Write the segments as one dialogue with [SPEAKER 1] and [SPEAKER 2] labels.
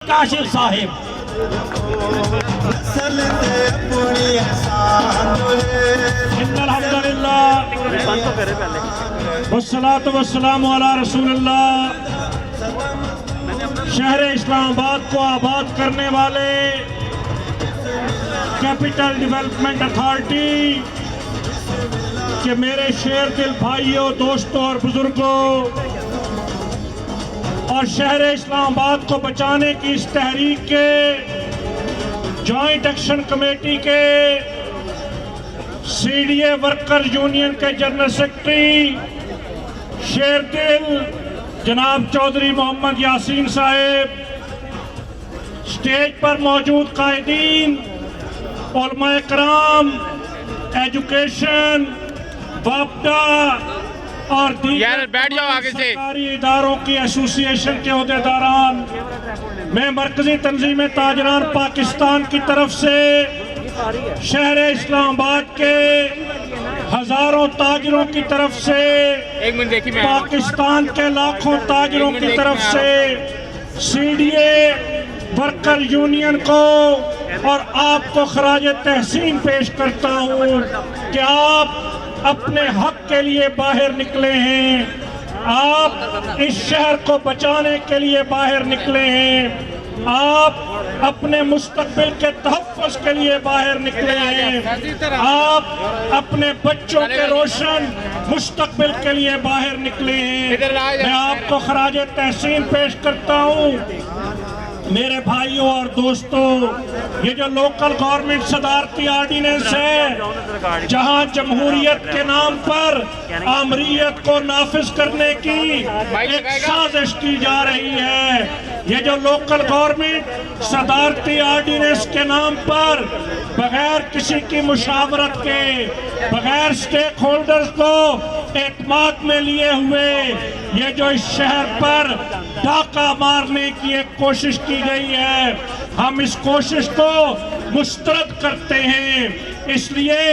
[SPEAKER 1] काशिफ साहिब। वस्सलातु वस्सलामु अला रसूलिल्लाह। शहर इस्लामाबाद को आबाद करने वाले कैपिटल डेवलपमेंट अथॉरिटी के मेरे शेर दिल भाइयों, दोस्तों और बुजुर्गों, और शहर इस्लामाबाद को बचाने की इस तहरीक के जॉइंट एक्शन कमेटी के सीडीए वर्कर यूनियन के जनरल सेक्रेटरी शेर दिल जनाब चौधरी मोहम्मद यासीन साहेब, स्टेज पर मौजूद कायदीन, उलमाए कराम, एजुकेशन, वापडा और दीगर सरकारी इदारों की एसोसिएशन के अहदेदारान, मैं मरकजी तंजीम ताजरान पाकिस्तान की तरफ से शहर इस्लामाबाद के हजारों ताजरों की तरफ से, पाकिस्तान के लाखों ताजरों की तरफ से सीडीए वर्कर यूनियन को और आपको खराज तहसीन पेश करता हूँ कि आप अपने हक के लिए बाहर निकले हैं, आप इस शहर को बचाने के लिए बाहर निकले हैं, आप अपने मुस्तकबिल के तहफ़्फ़ुज़ के लिए बाहर निकले हैं, आप अपने बच्चों के रोशन मुस्तकबिल के लिए बाहर निकले हैं। मैं आपको खराज तहसीन पेश करता हूँ मेरे भाइयों और दोस्तों। ये जो लोकल गवर्नमेंट सदारती ऑर्डिनेंस है, जहां जमहूरियत के नाम पर आमरीयत को नाफिज करने की एक साजिश की जा रही है, ये जो लोकल गवर्नमेंट सदारती ऑर्डिनेंस के नाम पर बगैर किसी की मुशावरत के, बगैर स्टेक होल्डर्स को एतमाद में लिए हुए ये जो इस शहर पर डाका मारने की एक कोशिश की गई है, हम इस कोशिश को मुस्तरद करते हैं, इसलिए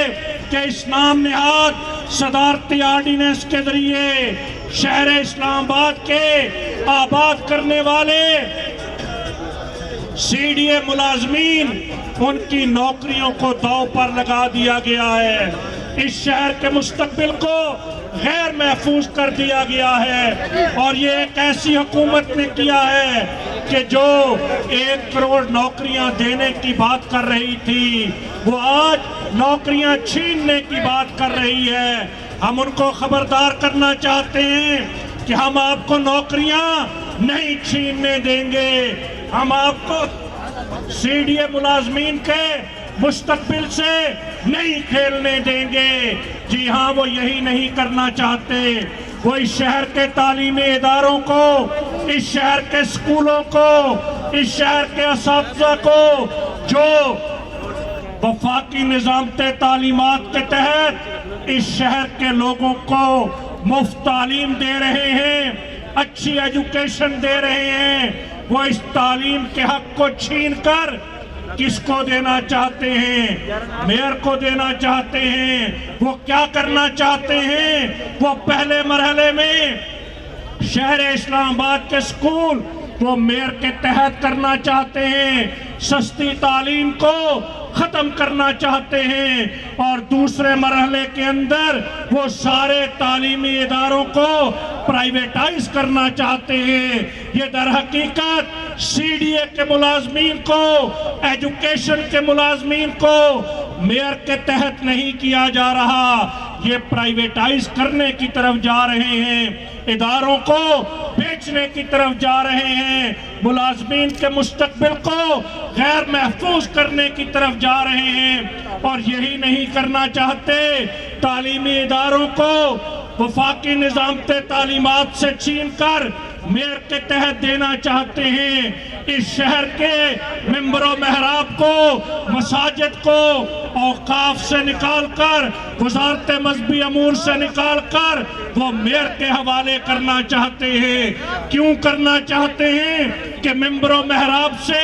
[SPEAKER 1] कि इस नाम निहाद सदारती ऑर्डिनेंस के जरिए शहर इस्लामाबाद के आबाद करने वाले सीडीए मुलाजमीन, उनकी नौकरियों को दांव पर लगा दिया गया है, इस शहर के मुस्तकबिल को गैर महफूज कर दिया गया है। और ये एक ऐसी हुकूमत ने किया है कि जो 1 करोड़ नौकरियां देने की बात कर रही थी, वो आज नौकरियां छीनने की बात कर रही है। हम उनको खबरदार करना चाहते हैं कि हम आपको नौकरियां नहीं छीनने देंगे, हम आपको सीडीए मुलाजमीन के मुस्तकबिल से नहीं खेलने देंगे। जी हाँ, वो यही नहीं करना चाहते, वो इस शहर के तालीमी इदारों को, इस शहर के स्कूलों को, इस शहर के असातिज़ा को जो वफाकी निज़ामते तालीमात के तहत इस शहर के लोगों को मुफ्त तालीम दे रहे हैं, अच्छी एजुकेशन दे रहे हैं, वो इस तालीम के हक को छीन कर किसको देना चाहते हैं? मेयर को देना चाहते हैं। वो क्या करना चाहते हैं? वो पहले मरहले में शहर इस्लामाबाद के स्कूल वो मेयर के तहत करना चाहते हैं, सस्ती तालीम को खत्म करना चाहते हैं, और दूसरे मरहले के अंदर वो सारे तालीमी इदारों को प्राइवेटाइज करना चाहते हैं। ये दर हकीकत सीडीए के मुलाजमीन को, एजुकेशन के मुलाजमीन को मेयर के तहत नहीं किया जा रहा, ये प्राइवेटाइज करने की तरफ जा रहे हैं, इदारों को बेचने की तरफ जा रहे हैं, मुलाजमीन के मुस्तकबिल को गैर महफूज करने की तरफ जा रहे हैं। और यही नहीं करना चाहते, तालीमी इदारों को वफाकी निज़ामते तालीमात से छीन कर मेयर के तहत देना चाहते हैं। इस शहर के मिंबरों महराब को, मसाजिद को औकाफ से निकाल कर, वजारत मजहबी अमूर से निकाल कर वो मेयर के हवाले करना चाहते हैं। क्यों करना चाहते हैं? कि मिंबरों महराब से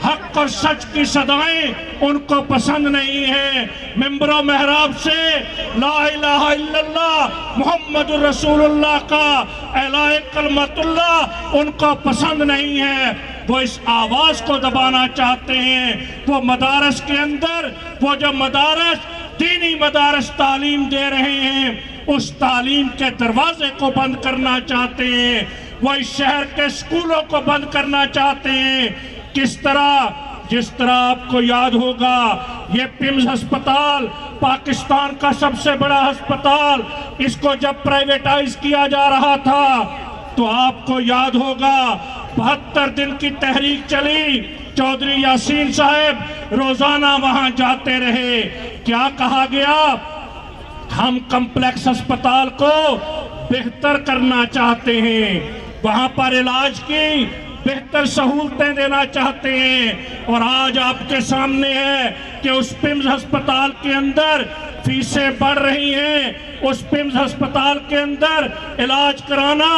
[SPEAKER 1] हक और सच की सदाएं उनको पसंद नहीं है। मिंबरों महराब से ला इलाहा इल्लल्लाह मुहम्मदुर रसूलुल्लाह का एलाए कलमतुल्लाह उनको पसंद नहीं है। वो इस आवाज़ को दबाना चाहते हैं। वो मदारस के अंदर वो जो मदारस दीनी मदारस तालीम दे रहे हैं, उस तालीम के दरवाजे को बंद करना चाहते हैं। वो इस शहर के स्कूलों को बंद करना चाहते हैं। किस तरह? जिस तरह आपको याद होगा, ये पिम्स अस्पताल पाकिस्तान का सबसे बड़ा अस्पताल, इसको जब प्राइवेटाइज किया जा रहा था तो आपको याद होगा 72 दिन की तहरीक चली। चौधरी यासीन साहब रोजाना वहां जाते रहे। क्या कहा गया? हम कम्प्लेक्स अस्पताल को बेहतर करना चाहते हैं, वहां पर इलाज की बेहतर सहूलतें देना चाहते हैं। और आज आपके सामने है कि उस पिम्स अस्पताल के अंदर फीसें बढ़ रही हैं, उस पिम्स अस्पताल के अंदर इलाज कराना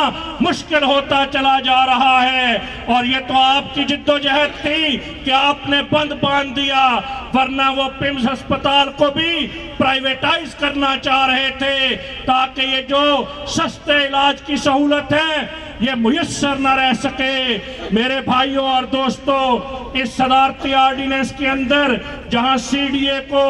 [SPEAKER 1] मुश्किल होता चला जा रहा है। और ये तो आपकी जिद्दोजहद थी कि आपने बंद बांध दिया, वरना वो पिम्स अस्पताल को भी प्राइवेटाइज करना चाह रहे थे ताकि ये जो सस्ते इलाज की सहूलत है ये मुयस्सर न रह सके। मेरे भाइयों और दोस्तों, इस सदारती ऑर्डिनेंस के अंदर जहां सीडीए को,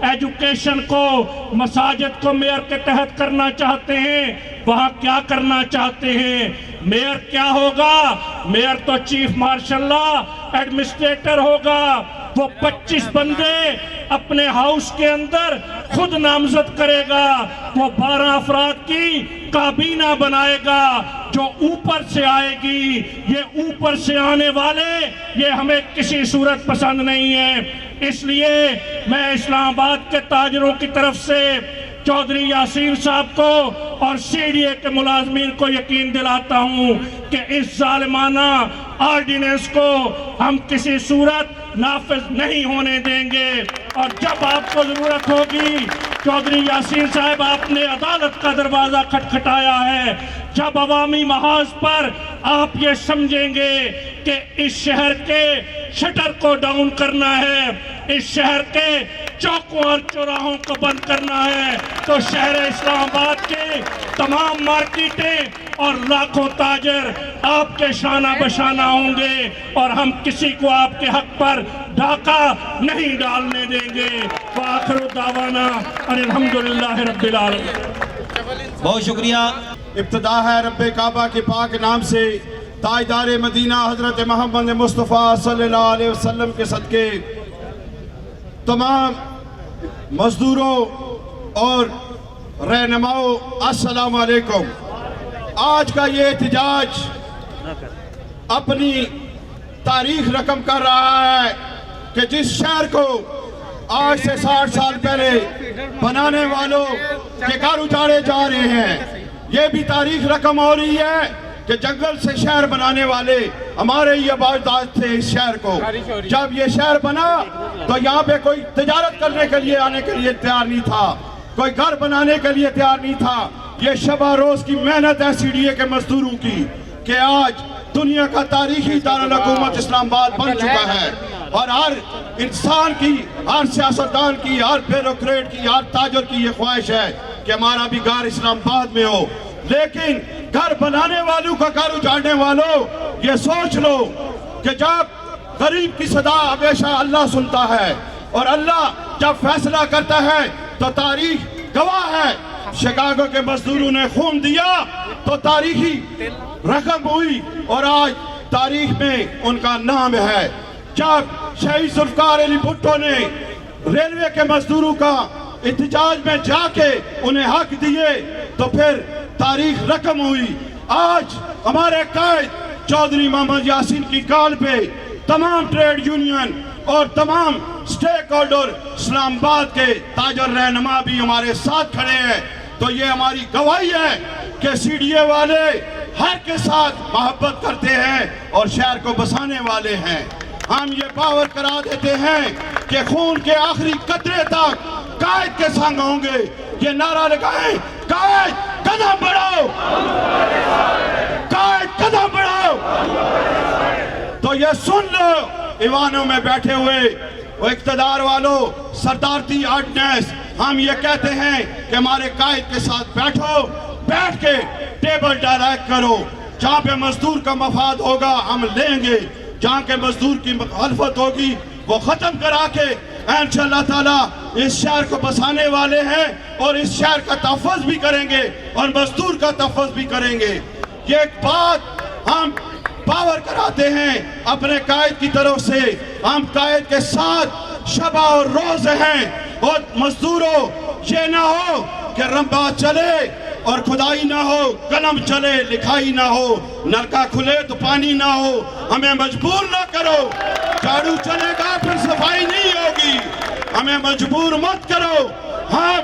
[SPEAKER 1] एजुकेशन को, मसाजिद को मेयर के तहत करना चाहते हैं, वहां क्या करना चाहते हैं? मेयर क्या होगा? मेयर तो चीफ मार्शल एडमिनिस्ट्रेटर होगा। वो 25 बंदे अपने हाउस के अंदर खुद नामजद करेगा। वो 12 अफराद की काबीना बनाएगा जो ऊपर से आएगी। ये ऊपर से आने वाले ये हमें किसी सूरत पसंद नहीं है। इसलिए मैं इस्लामाबाद के ताजरों की तरफ से चौधरी यासीन साहब को और सीडीए के मुलाजमीन को यकीन दिलाता हूं कि इस जालिमाना ऑर्डिनेंस को हम किसी सूरत नाफिज नहीं होने देंगे। और जब आपको जरूरत होगी, चौधरी यासीन साहब, आपने अदालत का दरवाजा खटखटाया है। जब अवामी महाज पर आप ये समझेंगे कि इस शहर के शटर को डाउन करना है, इस शहर के चौकों और चौराहों को बंद करना है, तो शहर इस्लामाबाद के तमाम मार्केटें और लाखों ताजर आपके शाना बशाना होंगे और हम किसी को आपके हक पर डाका नहीं डालने देंगे। वाखिरु दावाना अल्हम्दुलिल्लाहि रब्बिल आलमीन।
[SPEAKER 2] बहुत शुक्रिया।
[SPEAKER 3] इब्तिदा है रब्बे काबा के पाक नाम से, ताजदार मदीना हजरत मोहम्मद मुस्तफ़ा सल्लल्लाहु अलैहि वसल्लम के सदके तमाम मजदूरों और रहनुमाओं अस्सलाम वालेकुम। आज का ये एहतजाज अपनी तारीख रकम कर रहा है कि जिस शहर को आज से 60 साल पहले बनाने वालों के घर उजाड़े जा रहे हैं, ये भी तारीख रकम हो रही है कि जंगल से शहर बनाने वाले हमारे ही आबादाद थे इस शहर को। जब ये शहर बना तो यहाँ पे कोई तिजारत करने के लिए आने के लिए तैयार नहीं था, कोई घर बनाने के लिए तैयार नहीं था। ये शबा रोज की मेहनत है सीडीए के मजदूरों की कि आज दुनिया का तारीखी दारुल-हुकूमत इस्लामाबाद बन चुका है। और हर इंसान की, हर सियासतदान की, हर ब्यूरोक्रेट की, हर ताजर की ये ख्वाहिश है कि हमारा भी घर इस्लामाबाद में हो। लेकिन घर बनाने वालों का घर उजाड़ने वालों, ये सोच लो कि जब गरीब की सदा हमेशा अल्लाह सुनता है और अल्लाह जब फैसला करता है तो तारीख गवाह है। शिकागो के मजदूरों ने खून दिया तो तारीखी रकम हुई और आज तारीख में उनका नाम है। जब शहीद जुल्फकार अली भुट्टो ने रेलवे के मजदूरों का एहतजाज में जाके उन्हें हक दिए तो फिर तारीख रकम हुई। आज हमारे कायद चौधरी मोहम्मद यासीन की कॉल पे तमाम ट्रेड यूनियन और तमाम स्टेक होल्डर इस्लामाबाद के ताजर रहनुमा भी हमारे साथ खड़े हैं। तो ये हमारी गवाही है कि सीडीए वाले हर के साथ मोहब्बत करते हैं और शहर को बसाने वाले हैं। हम ये पावर करा देते हैं कि खून के आखिरी कतरे तक कायद के संग होंगे। ये नारा लगाएं, कायद कदम बढ़ाओ, कायद कदम बढ़ाओ। तो ये सुन लो ईवानों में बैठे हुए वो इक़्तिदार वालों, सरदारती ऑर्डिनेंस, हम ये कहते हैं कि हमारे कायद के साथ बैठो, बैठ के टेबल डायरेक्ट करो। जहाँ पे मजदूर का मफाद होगा हम लेंगे, जहाँ के मजदूर की मुखालफत होगी वो ख़त्म करा के इंशाअल्लाह ताला इस शहर को बसाने वाले हैं और इस शहर का तहफ़्फ़ुज़ भी करेंगे और मजदूर का तहफ़्फ़ुज़ भी करेंगे। ये एक बात हम पावर कराते हैं अपने कायद की तरफ से। हम कायद के साथ शबा और रोज हैं। और मजदूरों, ये ना हो कि रंबा चले और खुदाई ना हो, कलम चले लिखाई ना हो, नलका खुले तो पानी ना हो। हमें मजबूर ना करो। झाड़ू चलेगा फिर सफाई नहीं होगी। हमें मजबूर मत करो। हम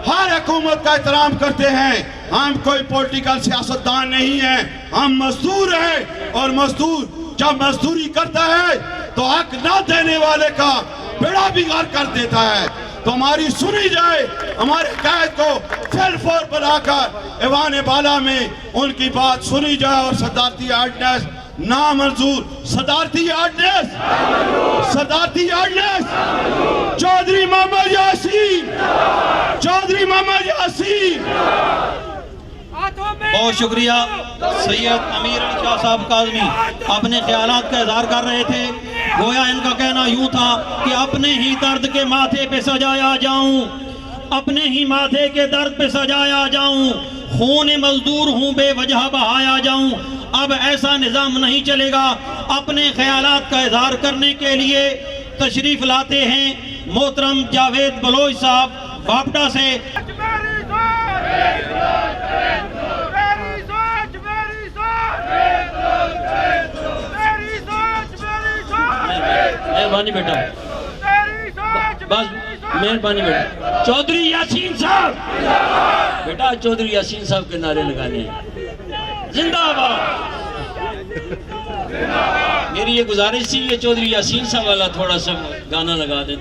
[SPEAKER 3] हर हुकूमत का एहतराम करते हैं। हम कोई पॉलिटिकल सियासतदान नहीं है, हम मजदूर हैं। और मजदूर जब मजदूरी करता है तो हक ना देने वाले का बेड़ा बिगाड़ कर देता है। तो हमारी सुनी जाए, हमारे कायद को सेल फोर बुलाकर ऐवान बाला में उनकी बात सुनी जाए और सदारती ऑर्डिनेंस नामंजूर। सदारती ऑर्डिनेंस, सदारती ऑर्डिनेंस चौधरी मोहम्मद यासीन, चौधरी मोहम्मद यासीन।
[SPEAKER 2] बहुत शुक्रिया। सैयद अमीर अली शाह साहब काज़मी अपने ख्यालात का इजहार कर रहे थे। गोया इनका कहना यूं था कि अपने ही दर्द के माथे पे सजाया जाऊं, अपने ही माथे के दर्द पे सजाया जाऊं, खून मजदूर हूं बेवजह बहाया जाऊं। अब ऐसा निज़ाम नहीं चलेगा। अपने ख्यालात का इजहार करने के लिए तशरीफ लाते हैं मोहतरम जावेद बलोच साहब बापटा से। मेहरबानी बेटा, बस मेहरबानी बेटा। चौधरी यासीन साहब, बेटा चौधरी यासीन साहब के नारे लगाने हैं। जिंदाबाद। मेरी ये गुजारिश थी, ये चौधरी यासीन साहब वाला थोड़ा सा गाना लगा दे।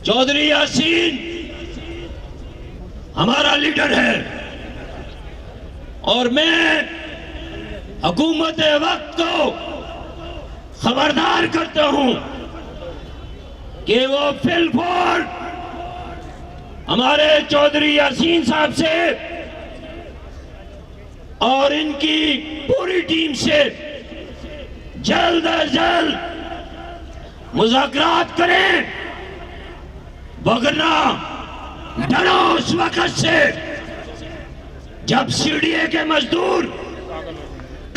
[SPEAKER 2] चौधरी यासीन हमारा लीडर है और मैं हुकूमत वक्त को खबरदार करता हूं कि वो फिलफोर हमारे चौधरी यासीन साहब से और इनकी पूरी टीम से जल्द अज जल्द मुज़ाकरात करें, वरना डरो उस वक्त से जब सीडीए के मजदूर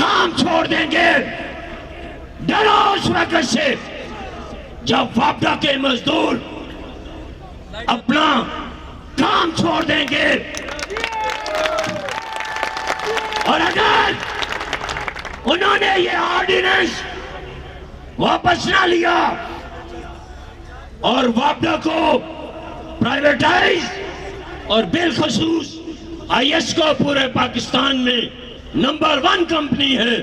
[SPEAKER 2] काम छोड़ देंगे, डरो उस वक्त से जब वापडा के मजदूर अपना काम छोड़ देंगे। और अगर उन्होंने ये ऑर्डिनेंस वापस ना लिया और वापडा को प्राइवेटाइज और बिलखसूस आईएसको पूरे पाकिस्तान में नंबर 1 कंपनी है।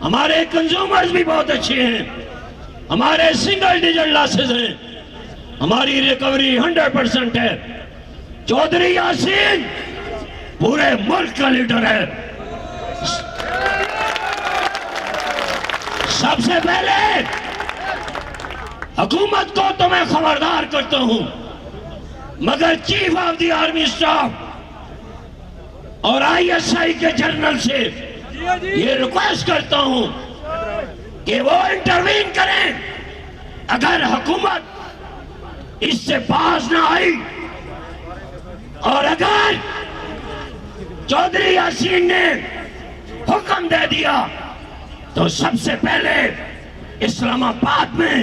[SPEAKER 2] हमारे कंज्यूमर्स भी बहुत अच्छे हैं, हमारे सिंगल डिजिट लॉसेस हैं, हमारी रिकवरी 100% है। चौधरी यासीन पूरे मुल्क का लीडर है। सबसे पहले हुकूमत को तो मैं खबरदार करता हूं, मगर chief of the army staff और आईएसआई के जनरल से ये रिक्वेस्ट करता हूं कि वो इंटरवीन करें। अगर हुकूमत इससे बाज ना आई और अगर चौधरी यासीन ने हुक्म दे दिया तो सबसे पहले इस्लामाबाद में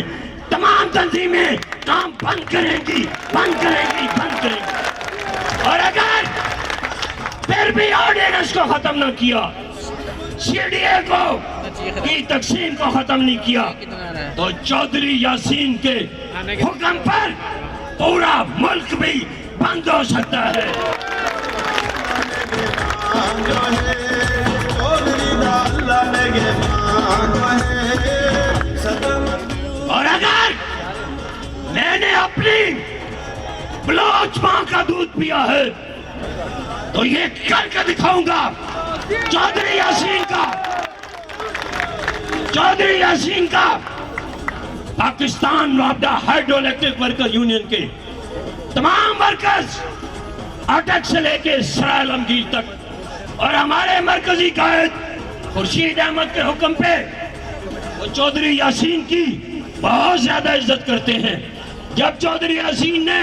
[SPEAKER 2] तमाम तंजीमें काम बंद करेंगी, बंद करेंगी, बंद करेंगी। और अगर फिर भी ऑर्डिनेंस को खत्म न किया, सीडीए को की तकसीम को खत्म नहीं किया, तो चौधरी यासीन के हुक्म पर पूरा मुल्क भी बंद हो सकता है।
[SPEAKER 4] चौधरी दा अल्लाह ने
[SPEAKER 2] और अगर मैंने अपनी बलोच मां का दूध पिया है तो ये करके दिखाऊंगा चौधरी यासीन का पाकिस्तान वापडा हाइड्रो इलेक्ट्रिक वर्कर यूनियन के तमाम वर्कर्स अटक से लेके सराय आलमगीर तक और हमारे मरकजी कायद खुर्शीद अहमद के हुक्म पे वो चौधरी यासीन की बहुत ज्यादा इज्जत करते हैं। जब चौधरी यासीन ने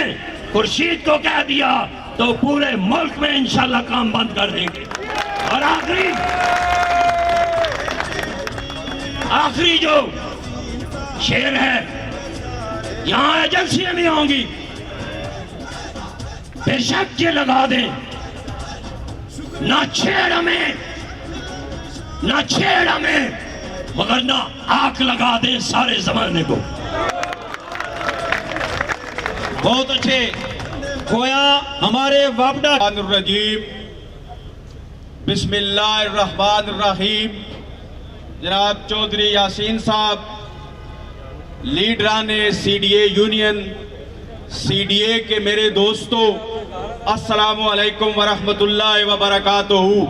[SPEAKER 2] खुर्शीद को कह दिया तो पूरे मुल्क में इंशाल्लाह काम बंद कर देंगे। और आखिरी जो शेर है, यहां एजेंसियां भी होंगी, बेशक ये लगा दें, ना छेड़ हमें मगर ना आग लगा दें सारे जमाने को।
[SPEAKER 3] बहुत अच्छे खोया हमारे वापडा रजीम। बिस्मिल्लाहिर्रहमानिर्रहीम। जनाब चौधरी यासीन साहब, लीडरान सीडीए यूनियन, सीडीए के मेरे दोस्तों, अस्सलामु अलैकुम वरहमतुल्लाहि वबरकातुहू।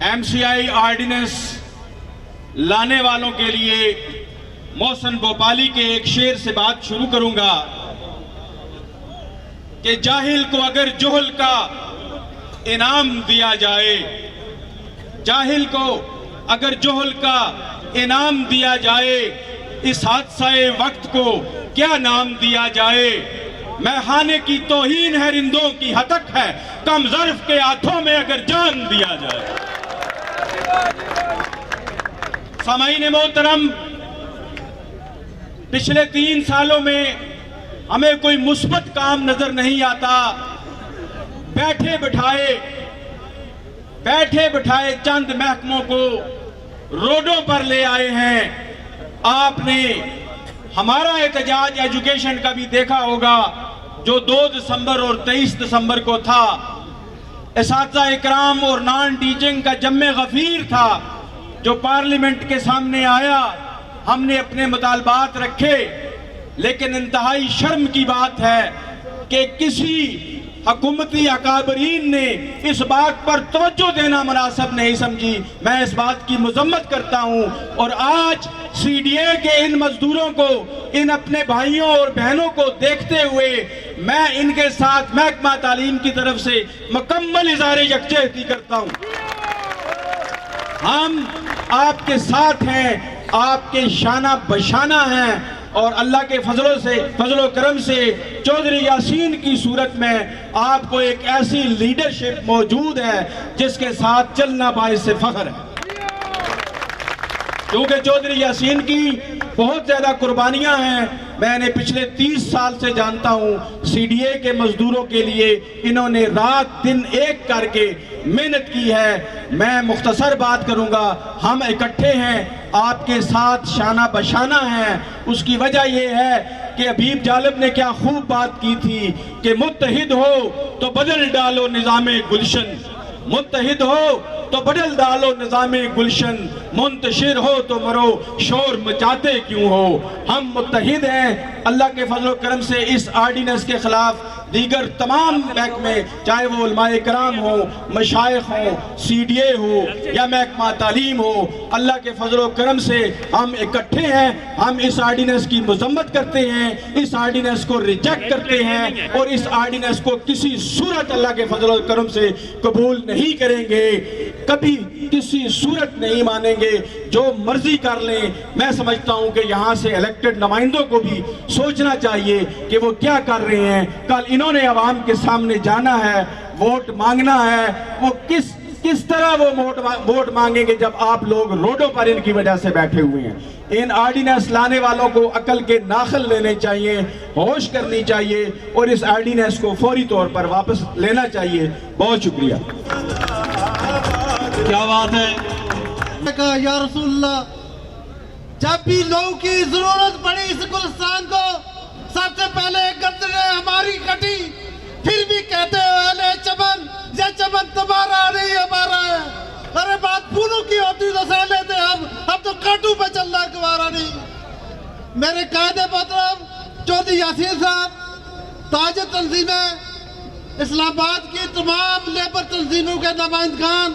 [SPEAKER 3] एमसीआई ऑर्डिनेंस लाने वालों के लिए मोहसिन भोपाली के एक शेर से बात शुरू करूंगा कि जाहिल को अगर जोहल का इनाम दिया जाए, जाहिल को अगर जोहल का इनाम दिया जाए, इस हादसाए वक्त को क्या नाम दिया जाए। मैखाने की तौहीन है, रिंदों की हतक है, कम ज़र्फ के हाथों में अगर जान दिया जाए। सामाईन मोहतरम, पिछले 3 सालों में हमें कोई मुस्बत काम नजर नहीं आता। बैठे बिठाए चंद महकमों को रोडों पर ले आए हैं। आपने हमारा एहतजाज एजुकेशन का भी देखा होगा, जो 2 दिसंबर और 23 दिसंबर को था। इसातिज़ा इकराम और नॉन टीचिंग का जम्मे गफीर था जो पार्लियामेंट के सामने आया। हमने अपने मुतालबात रखे, लेकिन इंतहाई शर्म की बात है कि किसी हुकूमती अकाबरीन ने इस बात पर तवज्जो देना मुनासिब नहीं समझी। मैं इस बात की मजम्मत करता हूं और आज सीडीए के इन मजदूरों को, इन अपने भाइयों और बहनों को देखते हुए मैं इनके साथ महकमा तालीम की तरफ से मुकम्मल इज़हार यकजहती करता हूं। हम आपके साथ हैं, आपके शाना बशाना हैं और अल्लाह के फजलो करम से चौधरी यासीन की सूरत में आपको एक ऐसी लीडरशिप मौजूद है जिसके साथ चलना बाइस फख्र है। क्योंकि चौधरी यासीन की बहुत ज़्यादा कुर्बानियां हैं। मैंने पिछले 30 साल से जानता हूं, सीडीए के मजदूरों के लिए इन्होंने रात दिन एक करके मेहनत की है। मैं मुख्तसर बात करूंगा, हम इकट्ठे हैं, आपके साथ शाना बशाना हैं। उसकी वजह यह है कि हबीब जालिब ने क्या खूब बात की थी कि मुत्तहिद हो तो बदल डालो निज़ामे गुलशन, मुत्तहिद हो तो बदल डालो निज़ामे गुलशन, मुंतशिर हो तो मरो शोर मचाते क्यों हो। हम मुत्तहिद हैं। अल्लाह के फजल करम से इस आर्डिनेंस के खिलाफ दीगर तमाम महकमे, चाहे वो उलमाए कराम हो, मशाइख हो, सीडीए हो या महकमा तालीम हो, अल्लाह के फजल करम से हम इकट्ठे हैं। हम इस आर्डिनेंस की मजम्मत करते हैं, इस आर्डिनेंस को रिजेक्ट करते हैं और इस आर्डिनेंस को किसी सूरत अल्लाह के फजल करम से कबूल नहीं करेंगे, कभी किसी सूरत नहीं मानेंगे। जो मर्जी कर लें। मैं समझता हूं कि यहां से इलेक्टेड नुमाइंदों को भी सोचना चाहिए कि वो क्या कर रहे हैं। कल इन्होंने आवाम के सामने जाना है, वोट मांगना है। वो किस तरह वो वोट मांगेंगे जब आप लोग रोडों पर इनकी वजह से बैठे हुए हैं। इन आर्डिनेंस लाने वालों को अकल के नाखल लेने चाहिए, होश करनी चाहिए और इस आर्डिनेंस को फौरी तौर पर वापस लेना चाहिए। बहुत शुक्रिया।
[SPEAKER 1] क्या बात है।
[SPEAKER 4] या रसूलल्लाह, जब भी लोगों की जरूरत पड़ी इस गुलस्तान को, सबसे पहले गर्दन ने हमारी कटी, फिर भी कहते हैं चमन, ये चमन तुम्हारा नहीं हमारा है। अरे बात पूनू की होती तो सह लेते हम, अब तो काटू पे चल रहा गवारा नहीं। मेरे कायदे मतलब चौधरी यासीन साहब, ताज तंजीमें, इस्लामाबाद की तमाम लेबर तंजीमों के नुमाइंदगान,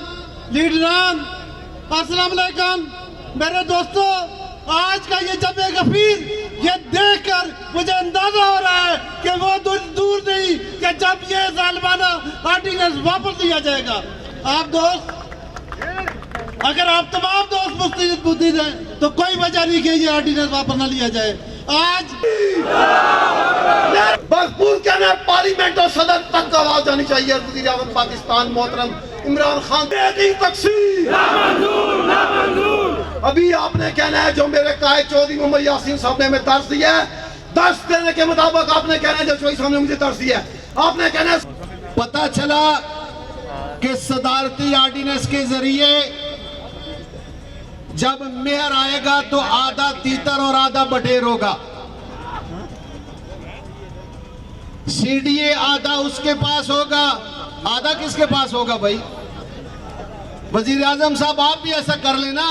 [SPEAKER 4] लीडरान, अस्सलाम वालेकुम। मेरे दोस्तों, आज का ये जमे गफीर ये देखकर मुझे अंदाजा हो रहा है कि वो दूर नहीं कि जब ये जालिमाना ऑर्डिनेंस वापस लिया जाएगा। आप दोस्त, अगर आप तमाम दोस्त मुस्तैद बुद्धिद हैं तो कोई वजह नहीं कि ये ऑर्डिनेंस वापस ना लिया जाए। आज
[SPEAKER 5] भरपूर कहना है, पार्लियामेंट और सदन तक आवाज आनी चाहिए। वज़ीर आज़म पाकिस्तान मोहतरम इमरान खान, अभी आपने कहना है जो मेरे कायद चौधरी मोहम्मद यासीन साहब ने हमें दर्ज दिया है, दर्ज देने के मुताबिक आपने कहना है जो चौधरी साहब ने मुझे दर्ज दिया है, आपने कहना है।
[SPEAKER 3] पता चला कि सदारती ऑर्डिनेंस के जरिए जब मेयर आएगा तो आधा तीतर और आधा बटेर होगा। सीडीए आधा उसके पास होगा, आधा किसके पास होगा भाई? वजीर आजम साहब आप भी ऐसा कर लेना,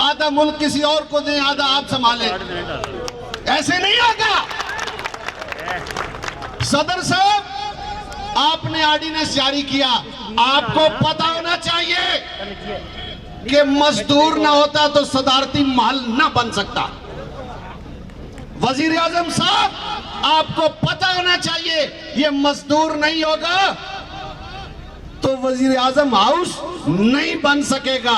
[SPEAKER 3] आधा मुल्क किसी और को दें, आधा आप संभालें। ऐसे नहीं होगा। सदर साहब, आपने ऑर्डिनेंस जारी किया, आपको पता होना चाहिए कि मजदूर ना होता तो सदारती महल ना बन सकता। वजीर आजम साहब, आपको पता होना चाहिए ये मजदूर नहीं होगा तो वजीर आजम हाउस नहीं बन सकेगा।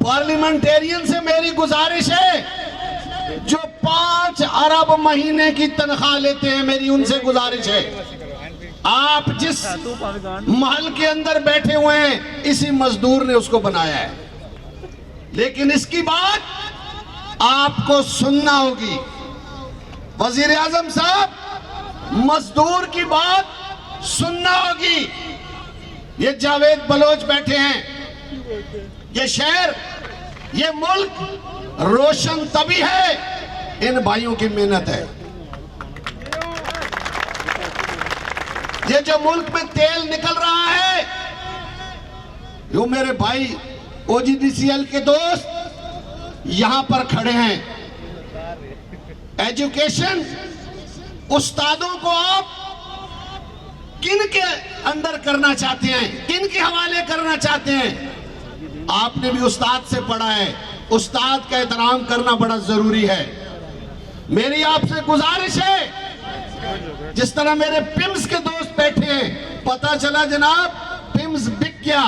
[SPEAKER 3] पार्लियामेंटेरियन से मेरी गुजारिश है, जो 5 अरब महीने की तनख्वाह लेते हैं, मेरी उनसे गुजारिश है, आप जिस महल के अंदर बैठे हुए हैं इसी मजदूर ने उसको बनाया है, लेकिन इसकी बात आपको सुनना होगी। वजीर आजम साहब, मजदूर की बात सुनना होगी। ये जावेद बलोच बैठे हैं, ये शहर, ये मुल्क रोशन तभी है इन भाइयों की मेहनत है। ये जो मुल्क में तेल निकल रहा है, यो मेरे भाई OGDCL के दोस्त यहां पर खड़े हैं। एजुकेशन, उस्तादों को आप किन के अंदर करना चाहते हैं, किन के हवाले करना चाहते हैं? आपने भी उस्ताद से पढ़ा है, उस्ताद का एहतराम करना बड़ा जरूरी है। मेरी आपसे गुजारिश है, जिस तरह मेरे पिम्स के दोस्त बैठे हैं, पता चला जनाब पिम्स बिक गया,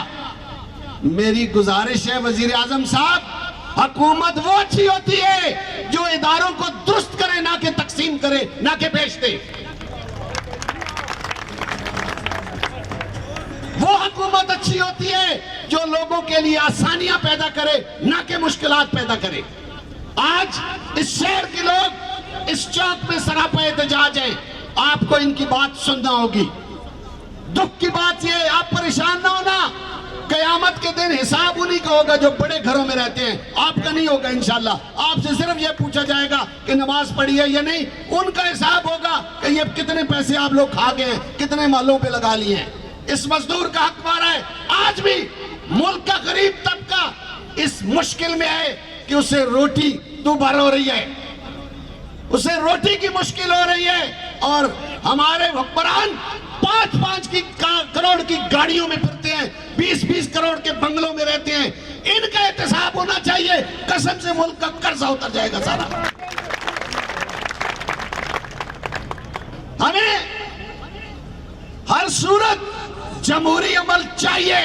[SPEAKER 3] मेरी गुजारिश है वजीर आजम साहब, हुकूमत वो अच्छी होती है जो इदारों को दुरुस्त करे, ना कि तकसीम करे, ना कि बेच दे। वो हुकूमत अच्छी होती है जो लोगों के लिए आसानियां पैदा करे, ना कि मुश्किलात पैदा करे। आज इस शहर के लोग इस चौक में सरापा एहतजाज है, आपको इनकी बात सुनना होगी। दुख की बात यह है, आप परेशान ना होना, कयामत के दिन हिसाब उन्हीं का होगा जो बड़े घरों में रहते हैं, आपका नहीं होगा इंशाल्लाह। आपसे सिर्फ यह पूछा जाएगा कि नमाज पढ़ी है या नहीं, उनका हिसाब होगा कि ये कितने पैसे आप लोग खा गए, कितने मालों पे लगा लिए हैं। इस मजदूर का हक मारा है। आज भी मुल्क का गरीब तबका इस मुश्किल में है कि उसे रोटी दुबारा हो रही है, उसे रोटी की मुश्किल हो रही है, और हमारे हुक्मरान 5-5 करोड़ की गाड़ियों में फिरते हैं, 20-20 करोड़ के बंगलों में रहते हैं। इनका एहतसाब होना चाहिए, कसम से मुल्क का कर्जा उतर जाएगा सारा। हमें हर सूरत जमहूरी अमल चाहिए,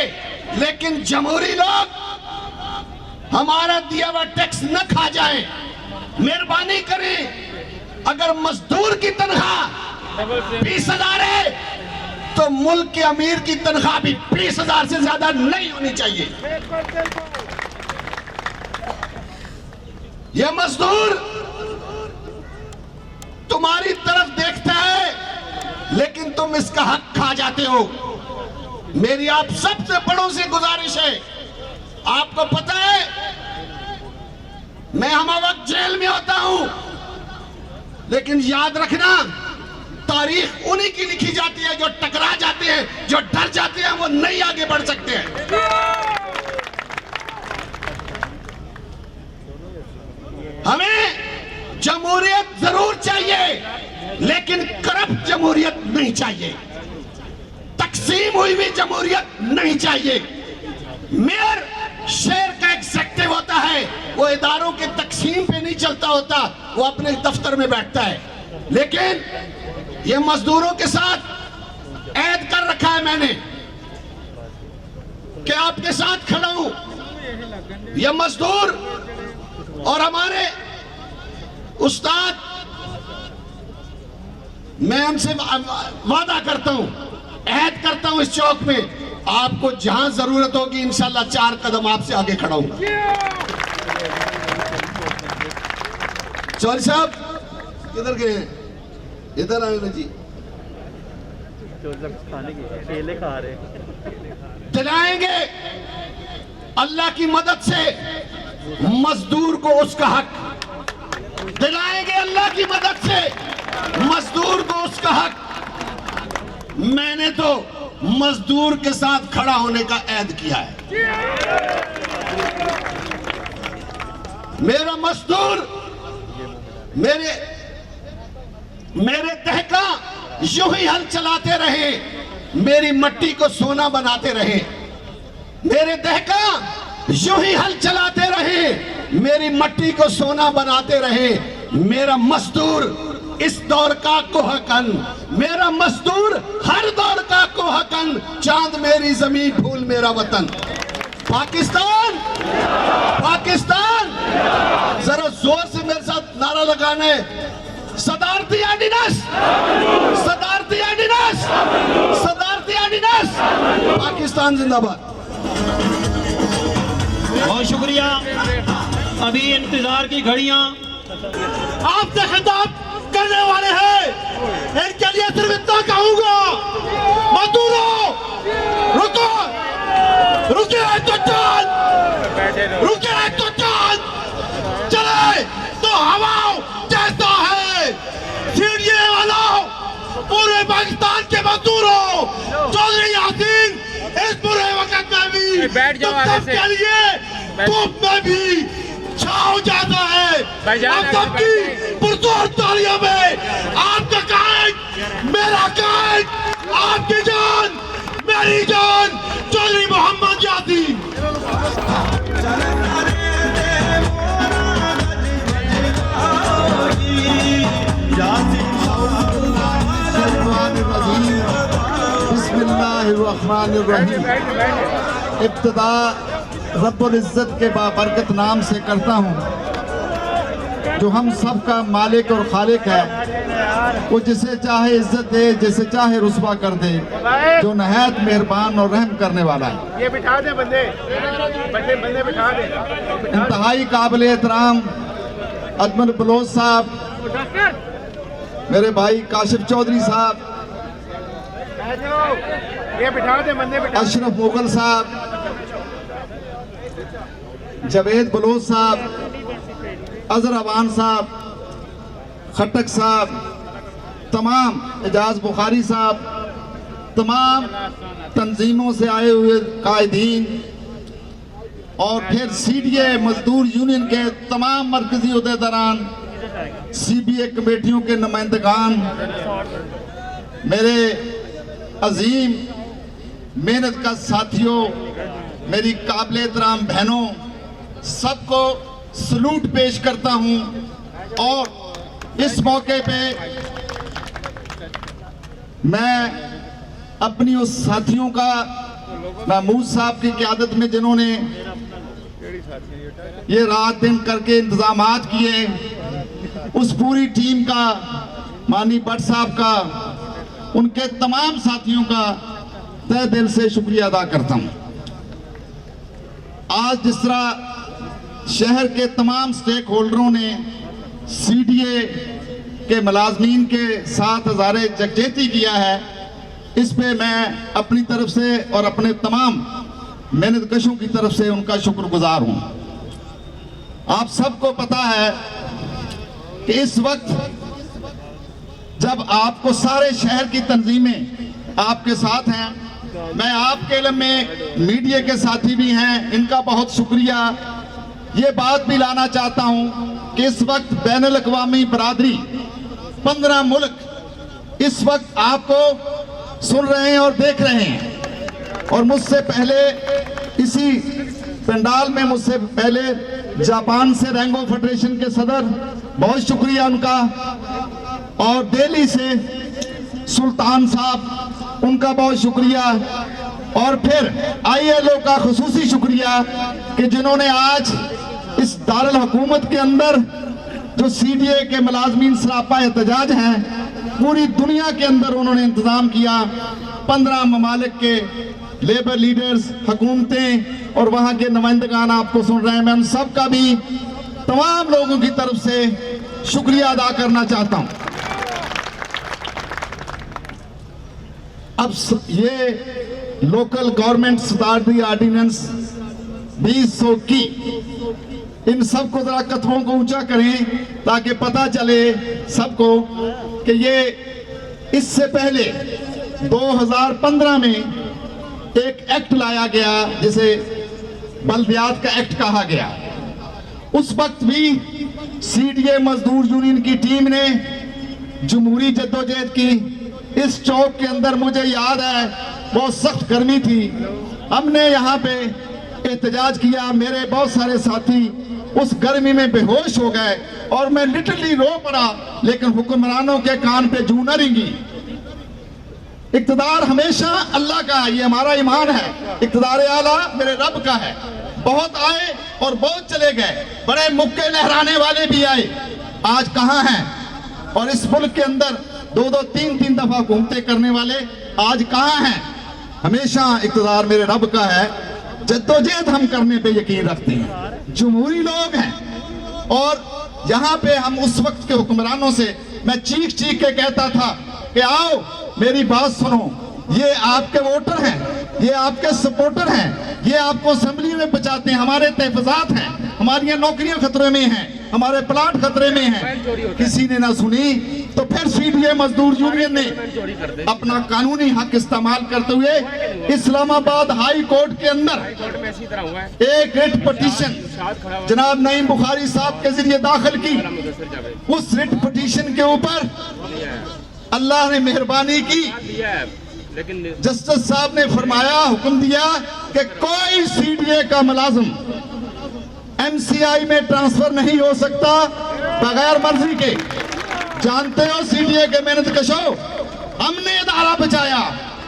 [SPEAKER 3] लेकिन जमहूरी लोग हमारा दिया हुआ टैक्स न खा जाएं। मेहरबानी करें, अगर मजदूर की तनख्वाह 20,000 है तो मुल्क के अमीर की तनख्वाह भी 20,000 से ज्यादा नहीं होनी चाहिए। यह मजदूर तुम्हारी तरफ देखता है, लेकिन तुम इसका हक खा जाते हो। मेरी आप सबसे बड़ों से गुजारिश है, आपको पता है मैं हम वक्त जेल में होता हूं, लेकिन याद रखना
[SPEAKER 5] तारीख उन्हीं की लिखी जाती है जो टकरा जाते हैं, जो डर जाते हैं, वो नहीं आगे बढ़ सकते हैं। हमें जमहूरियत जरूर चाहिए, लेकिन करप्ट जमहूरियत नहीं चाहिए, तकसीम हुई हुई जमहूरियत नहीं चाहिए। मेयर शहर का एग्जेक्टिव होता है, वो इदारों के तकसीम पे नहीं चलता होता, वो अपने दफ्तर में बैठता है। लेकिन ये मजदूरों के साथ ऐद कर रखा है मैंने कि आपके साथ खड़ा हूं। ये मजदूर और हमारे उस्ताद, मैं उनसे वादा करता हूं, ऐद करता हूं, इस चौक में आपको जहां जरूरत होगी इंशाल्लाह 4 कदम आपसे आगे खड़ा हूं। चौधरी साहब किधर गए हैं? इधर आए ना जी।
[SPEAKER 6] केले खा रहे
[SPEAKER 5] दिलाएंगे अल्लाह की मदद से मजदूर को उसका हक, दिलाएंगे अल्लाह की मदद से मजदूर को उसका हक। मैंने तो मजदूर के साथ खड़ा होने का ऐद किया है। मेरा मजदूर, मेरे दहका यूं ही हल चलाते रहे, मेरी मट्टी को सोना बनाते रहे। मेरे दहका यूं ही हल चलाते रहे, मेरी मट्टी को सोना बनाते रहे। मेरा मजदूर इस दौर का कोहकन, मेरा मजदूर हर दौर का कोहकन, चांद मेरी जमीन फूल मेरा वतन। पाकिस्तान, पाकिस्तान, जरा जोर से मेरे साथ नारा लगाना है। सदारती ऑर्डिनेंस, सदारती ऑर्डिनेंस, सदारती ऑर्डिनेंस। पाकिस्तान जिंदाबाद।
[SPEAKER 6] बहुत शुक्रिया। अभी इंतजार की घड़ियां
[SPEAKER 4] आपसे खिताब करने वाले हैं। इनके लिए सिर्फ इतना कहूंगा, मजदूरों रुको, रुके तो चल, रुके तो चल, चले तो हवाओं जैसा है। सीढ़िए वालों, पूरे पाकिस्तान के मजदूरों, चौधरी यासीन इस बुरे वक्त में भी तुम सबके लिए धूप में भी छाव जाता है। आप सबकी पुरजोर तालियों में आपका कायद, मेरा कायद, आपकी जान, मेरी जान, चौधरी मोहम्मद यासीन। बिस्मिल्लाहिर्रहमानिर्रहीम। इब्तिदा रब्बुल इज़्ज़त के बाबरकत नाम से करता हूँ, जो हम सब का मालिक और खालिक है। वो जिसे चाहे इज्जत दे, जिसे चाहे रुस्वा कर दे, जो नहायत मेहरबान और रहम करने वाला है।
[SPEAKER 6] ये बिठा दे बंदे, बंदे बिठा दे।
[SPEAKER 5] इंतहाई काबिल एहतराम अजमल बलोच साहब, मेरे भाई काशिफ चौधरी साहब,
[SPEAKER 6] ये बिठा दे बंदे,
[SPEAKER 5] अशरफ मुगल साहब, जवेद बलोच साहब, अजहर अवान साहब, खटक साहब, तमाम एजाज बुखारी साहब, तमाम तंजीमों से आए हुए कायदीन और फिर सीडीए मजदूर यूनियन के तमाम मरकजी अहदेदारान, सीबीए कमेटियों के नुमाइंदगान, मेरे अजीम मेहनत का साथियों, मेरी काबिल एहतराम बहनों, सबको सलूट पेश करता हूं। और इस मौके पे मैं अपनी उस साथियों का, महमूद साहब की क़यादत में जिन्होंने ये रात दिन करके इंतजामात किए, उस पूरी टीम का, मानी भट्ट साहब का, उनके तमाम साथियों का तहे दिल से शुक्रिया अदा करता हूं। आज जिस तरह शहर के तमाम स्टेक होल्डरों ने सीडीए के मुलाजमीन के साथ हज़ारे यकजहती किया है, इस पे मैं अपनी तरफ से और अपने तमाम मेहनतकशों की तरफ से उनका शुक्रगुजार हूं। आप सबको पता है कि इस वक्त
[SPEAKER 3] जब आपको सारे शहर की तंजीमें आपके साथ हैं, मैं आपके इल्म में मीडिया के साथी भी हैं, इनका बहुत शुक्रिया। ये बात भी लाना चाहता हूं कि इस वक्त बैनुल अक़वामी बरादरी 15 मुल्क इस वक्त आपको सुन रहे हैं और देख रहे हैं। और मुझसे पहले इसी पंडाल में मुझसे पहले जापान से रेंगो फेडरेशन के सदर, बहुत शुक्रिया उनका, और दिल्ली से सुल्तान साहब, उनका बहुत शुक्रिया, और फिर ILO का खुसूसी शुक्रिया कि जिन्होंने आज इस दारुल हुकूमत के अंदर जो CDA के मुलाजमीन सरापा एहतजाज हैं, पूरी दुनिया के अंदर उन्होंने इंतजाम किया। 15 ममालिक के लेबर लीडर्स, हुकूमतें और वहां के नुमाइंदगान आपको सुन रहे हैं। मैं उन सब का भी तमाम लोगों की तरफ से शुक्रिया अदा करना चाहता हूं। अब ये लोकल गवर्नमेंट सदारती ऑर्डिनेंस 2000 की, इन सबको जरा कदमों को ऊंचा करें ताकि पता चले सबको कि ये इससे पहले 2015 में एक एक्ट लाया गया जिसे बल्दियात का एक्ट कहा गया। उस वक्त भी CDA मजदूर यूनियन की टीम ने जमहूरी जद्दोजहद की। इस चौक के अंदर मुझे याद है बहुत सख्त गर्मी थी, हमने यहाँ पे एहतजाज किया। मेरे बहुत सारे साथी उस गर्मी में बेहोश हो गए और मैं लिटरली रो पड़ा, लेकिन हुक्मरानों के कान पे जूं न रिंगी। इक़्तिदार हमेशा अल्लाह का है, ये हमारा ईमान है। इक़्तिदार आला मेरे रब का है। बहुत आए और बहुत चले गए, बड़े मुक्के लहराने वाले भी आए, आज कहाँ हैं? और इस मुल्क के अंदर 2-2, 3-3 दफा घूमते करने वाले आज कहाँ हैं? हमेशा इक़्तिदार मेरे रब का है। जद्दोजहद हम करने पे यकीन रखते हैं, जमहूरी लोग हैं। और यहाँ पे हम उस वक्त के हुक्मरानों से मैं चीख चीख के कहता था कि आओ मेरी बात सुनो, ये आपके वोटर हैं, ये आपके सपोर्टर हैं, ये आपको असेंबली में बचाते हैं, हमारे तहफ़्फ़ुज़ात हैं, हमारी नौकरियां खतरे में हैं, हमारे प्लाट खतरे में हैं। किसी ने ना सुनी तो फिर CDA मजदूर यूनियन ने अपना कानूनी हक इस्तेमाल करते हुए इस्लामाबाद हाई कोर्ट के अंदर एक रिट पिटीशन जनाब नईम बुखारी साहब के जरिए दाखिल की। उस रिट पिटीशन के ऊपर अल्लाह ने मेहरबानी की, जस्टिस साहब ने फरमाया, हुक्म दिया कि कोई CDA का मुलाजिम MCI में ट्रांसफर नहीं हो सकता बगैर मर्जी के। जानते हो CDA के मेहनत कशो, हमने इदारा बचाया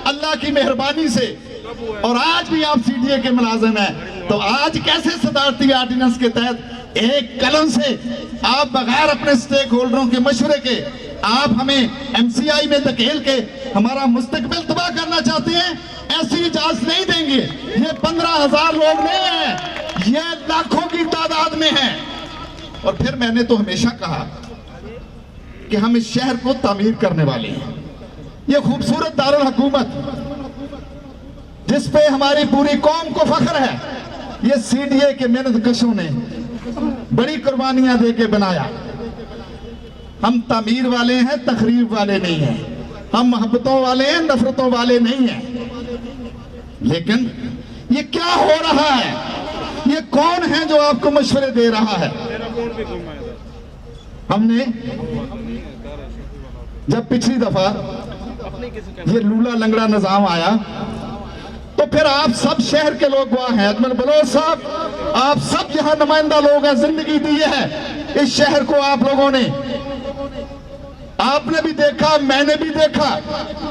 [SPEAKER 3] अल्लाह की मेहरबानी से, और आज भी आप CDA के मुलाजिम हैं। तो आज कैसे सदारती ऑर्डिनेंस के तहत एक कलम से आप बगैर अपने स्टेक होल्डरों के मशवरे के आप हमें MCI में धकेल के हमारा मुस्तकबिल तबाह करना चाहते हैं? ऐसी इजाजत नहीं देंगे। ये 15,000 लोग नहीं हैं, ये लाखों की तादाद में हैं। और फिर मैंने तो हमेशा कहा कि हम इस शहर को तामीर करने वाले हैं। ये खूबसूरत दारुल हुकूमत जिस पे हमारी पूरी कौम को फख्र है, ये CDA के मेहनत कशों ने बड़ी कुर्बानियां दे के बनाया। हम तामीर वाले हैं, तखरीब वाले नहीं हैं। हम मोहब्बतों वाले हैं, नफरतों वाले नहीं हैं। लेकिन ये क्या हो रहा है? ये कौन है जो आपको मशवरे दे रहा है? हमने जब पिछली दफा ये लूला लंगड़ा निजाम आया तो फिर आप सब शहर के लोग वहां हैं। अजमल बलोच साहब, आप सब यहाँ नुमाइंदा लोग हैं, जिंदगी दी है इस शहर को आप लोगों ने। आपने भी देखा, मैंने भी देखा,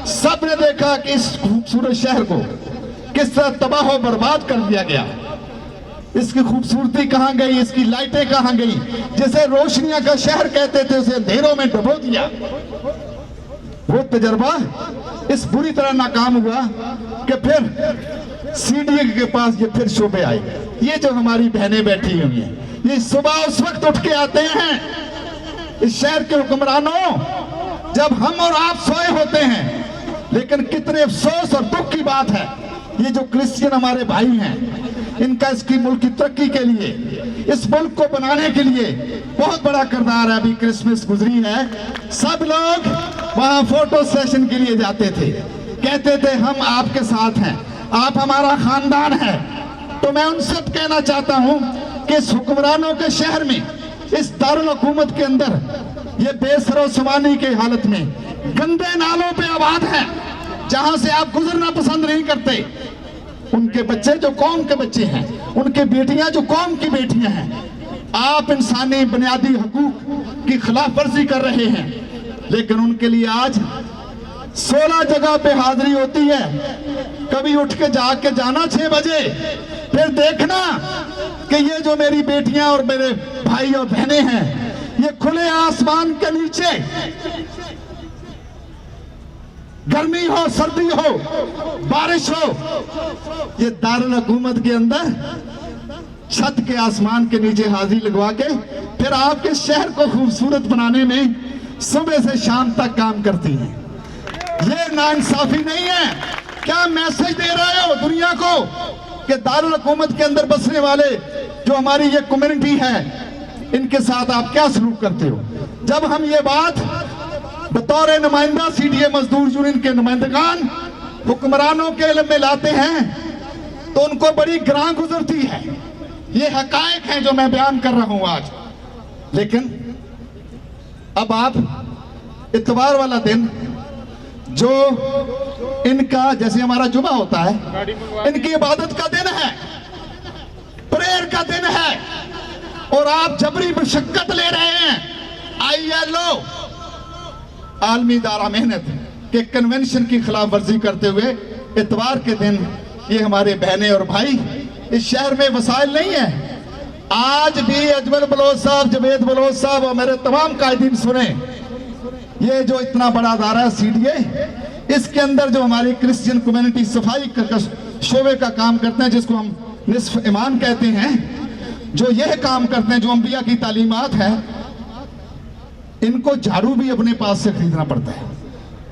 [SPEAKER 3] सब ने देखा कि इस खूबसूरत शहर को किस तरह तबाह और बर्बाद कर दिया गया। इसकी खूबसूरती कहां गई, इसकी लाइटें कहां गई? जिसे रोशनियां का शहर कहते थे उसे अंधेरों में डुबो दिया। वो तजर्बा इस बुरी तरह नाकाम हुआ कि फिर CDA के पास ये फिर शोबे आए। ये जो हमारी बहनें बैठी हुई हैं, ये सुबह उस वक्त उठ के आते हैं इस शहर के हुक्मरानों जब हम और आप सोए होते हैं। लेकिन कितने अफसोस और दुख की बात है, ये जो क्रिश्चियन हमारे भाई हैं, इनका इसकी मुल्क की तरक्की के लिए, इस मुल्क को बनाने के लिए बहुत बड़ा किरदार है। अभी क्रिसमस गुजरी है, सब लोग
[SPEAKER 5] वहां फोटो सेशन के लिए जाते थे, कहते थे हम आपके साथ हैं, आप हमारा खानदान है। तो मैं उनसे कहना चाहता हूं कि इस हुक्मरानों के शहर में, इस दारुल हुकूमत के अंदर, ये बेसरो सवानी की हालत में गंदे नालों पे आबाद है, जहां से आप गुजरना पसंद नहीं करते। उनके बच्चे जो कौम के बच्चे हैं, उनके बेटियां जो कौम की बेटियां हैं, आप इंसानी बुनियादी हकूक की खिलाफ वर्जी कर रहे हैं। लेकिन उनके लिए आज 16 जगह पे हाजिरी होती है। कभी उठ के जाके जाना 6 बजे, फिर देखना कि ये जो मेरी बेटियां और मेरे भाई और बहनें हैं, ये खुले आसमान के नीचे, गर्मी हो सर्दी हो बारिश हो, ये दारुल हुकूमत के अंदर छत के आसमान के नीचे हाजिरी लगवा के फिर आपके शहर को खूबसूरत बनाने में सुबह से शाम तक काम करती हैं। ये नाइंसाफी नहीं है। क्या मैसेज दे रहे हो दुनिया को कि दारुल हुकूमत के अंदर बसने वाले जो हमारी ये कम्युनिटी है, इनके साथ आप क्या सलूक करते हो? जब हम ये बात बतौर नुमाइंदा सीडीए मजदूर यूनियन के नुमाइंदगान हुक्मरानों के इल्म में लाते हैं तो उनको बड़ी ग्रां गुजरती है। ये हकायक हैं जो मैं बयान कर रहा हूं आज। लेकिन अब आप इतवार वाला दिन जो इनका, जैसे हमारा जुमा होता है, इनकी इबादत का दिन है, प्रेयर का दिन है, और आप जबरी मशक्कत ले रहे हैं। ILO आलमी दारा मेहनत के कन्वेंशन की खिलाफ वर्जी करते हुए इतवार के दिन ये हमारे बहनें और भाई, इस शहर में वसाइल नहीं है। आज भी अजमल बलोच साहब, जवेद बलोच साहब और मेरे तमाम कायदीन सुने, ये जो इतना बड़ा दायरा है सीडीए, इसके अंदर जो हमारी क्रिश्चियन कम्युनिटी सफाई का शोबे का काम करते हैं, जिसको हम निस्फ ईमान कहते हैं, जो यह काम करते हैं, जो अंबिया की तालीमात है, इनको झाड़ू भी अपने पास से खरीदना पड़ता है।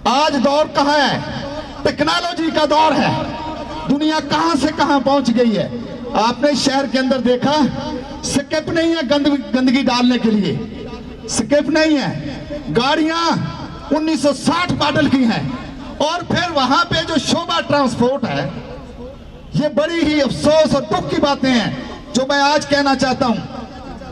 [SPEAKER 5] आज दौर कहाँ है? टेक्नोलॉजी का दौर है। दुनिया कहां से कहां पहुंच गई है। आपने शहर के अंदर देखा, स्किप नहीं है गंदगी डालने के लिए, स्किप नहीं है। गाड़ियां 1960 मॉडल की हैं। और फिर वहां पे जो शोभा ट्रांसपोर्ट है, ये बड़ी ही अफसोस और दुख की बातें हैं जो मैं आज कहना चाहता हूं,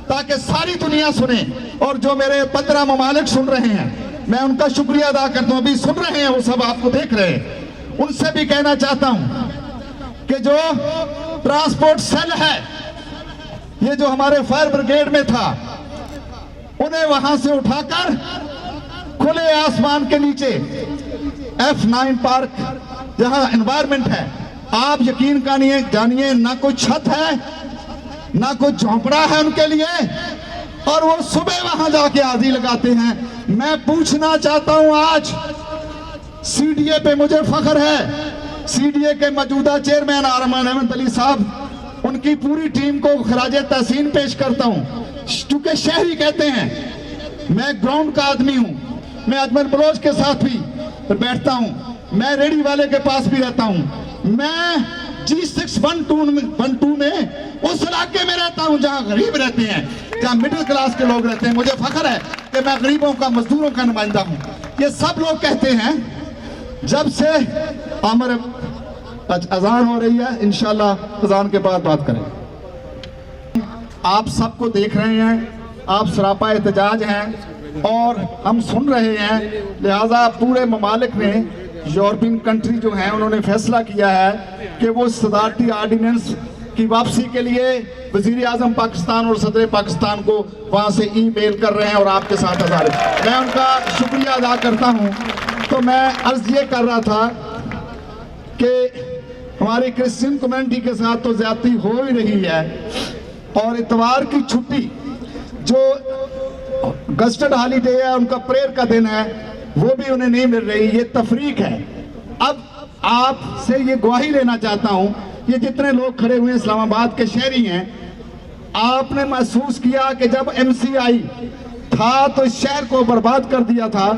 [SPEAKER 5] ताकि सारी दुनिया सुने और जो मेरे 15 ममालिक सुन रहे हैं, मैं उनका शुक्रिया अदा करता हूं। अभी सुन रहे हैं, वो सब आपको देख रहे हैं। उनसे भी कहना चाहता हूं कि जो ट्रांसपोर्ट सेल है, ये जो हमारे फायर ब्रिगेड में था, उन्हें वहां से उठाकर खुले आसमान के नीचे F9 पार्क, जहां एनवायरमेंट है, आप यकीन जानिए, ना कोई छत है, ना कोई झोंपड़ा है उनके लिए, और वो सुबह वहां जाके हाजिरी लगाते हैं। मैं पूछना चाहता हूं, आज सीडीए पे मुझे फख्र है। सीडीए के मौजूदा चेयरमैन आरमान अहमद अली साहब, उनकी पूरी टीम को खराजे तहसीन पेश करता हूं। चूंकि शहरी कहते हैं, मैं ग्राउंड का आदमी हूं, मैं अजमल बलोच के साथ भी बैठता हूं, मैं रेडी वाले के पास भी रहता हूं, मैं G612 में उस इलाके में रहता हूं जहां गरीब रहते हैं, जहां मिडिल क्लास के लोग रहते हैं। मुझे फख्र है कि मैं गरीबों का, मजदूरों का नुमाइंदा हूं। ये सब लोग कहते हैं। जब से हमारे अजान हो रही है, इंशाल्लाह अजान के बाद बात करें। आप सबको देख रहे हैं, आप सरापा एहतजाज हैं और हम सुन रहे हैं। लिहाजा पूरे ममालिक ने, यूरोपियन कंट्री जो हैं, उन्होंने फैसला किया है कि वो सदारती आर्डिनेंस की वापसी के लिए वजीर आजम पाकिस्तान और सदर पाकिस्तान को वहाँ से ईमेल कर रहे हैं और आपके साथ हज़ार। मैं उनका शुक्रिया अदा करता हूँ। तो मैं अर्ज ये कर रहा था कि हमारी क्रिश्चियन कम्युनिटी के साथ तो ज्यादती हो ही रही है, और इतवार की छुट्टी जो गस्टेड हॉलीडे है, उनका प्रेयर का दिन है, वो भी उन्हें नहीं मिल रही। ये तफरीक है। अब आपसे ये गवाही लेना चाहता हूं, ये जितने लोग खड़े हुए इस्लामाबाद के शहरी हैं, आपने महसूस किया कि जब MCI था तो इस शहर को बर्बाद कर दिया था,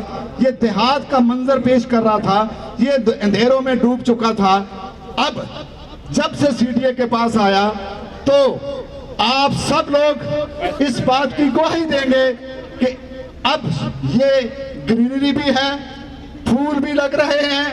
[SPEAKER 5] ये देहात का मंजर पेश कर रहा था, ये अंधेरों में डूब चुका था। अब जब से सीडीए के पास आया तो आप सब लोग इस बात की गवाही देंगे कि अब ये ग्रीनरी भी है,
[SPEAKER 3] फूल भी लग रहे हैं,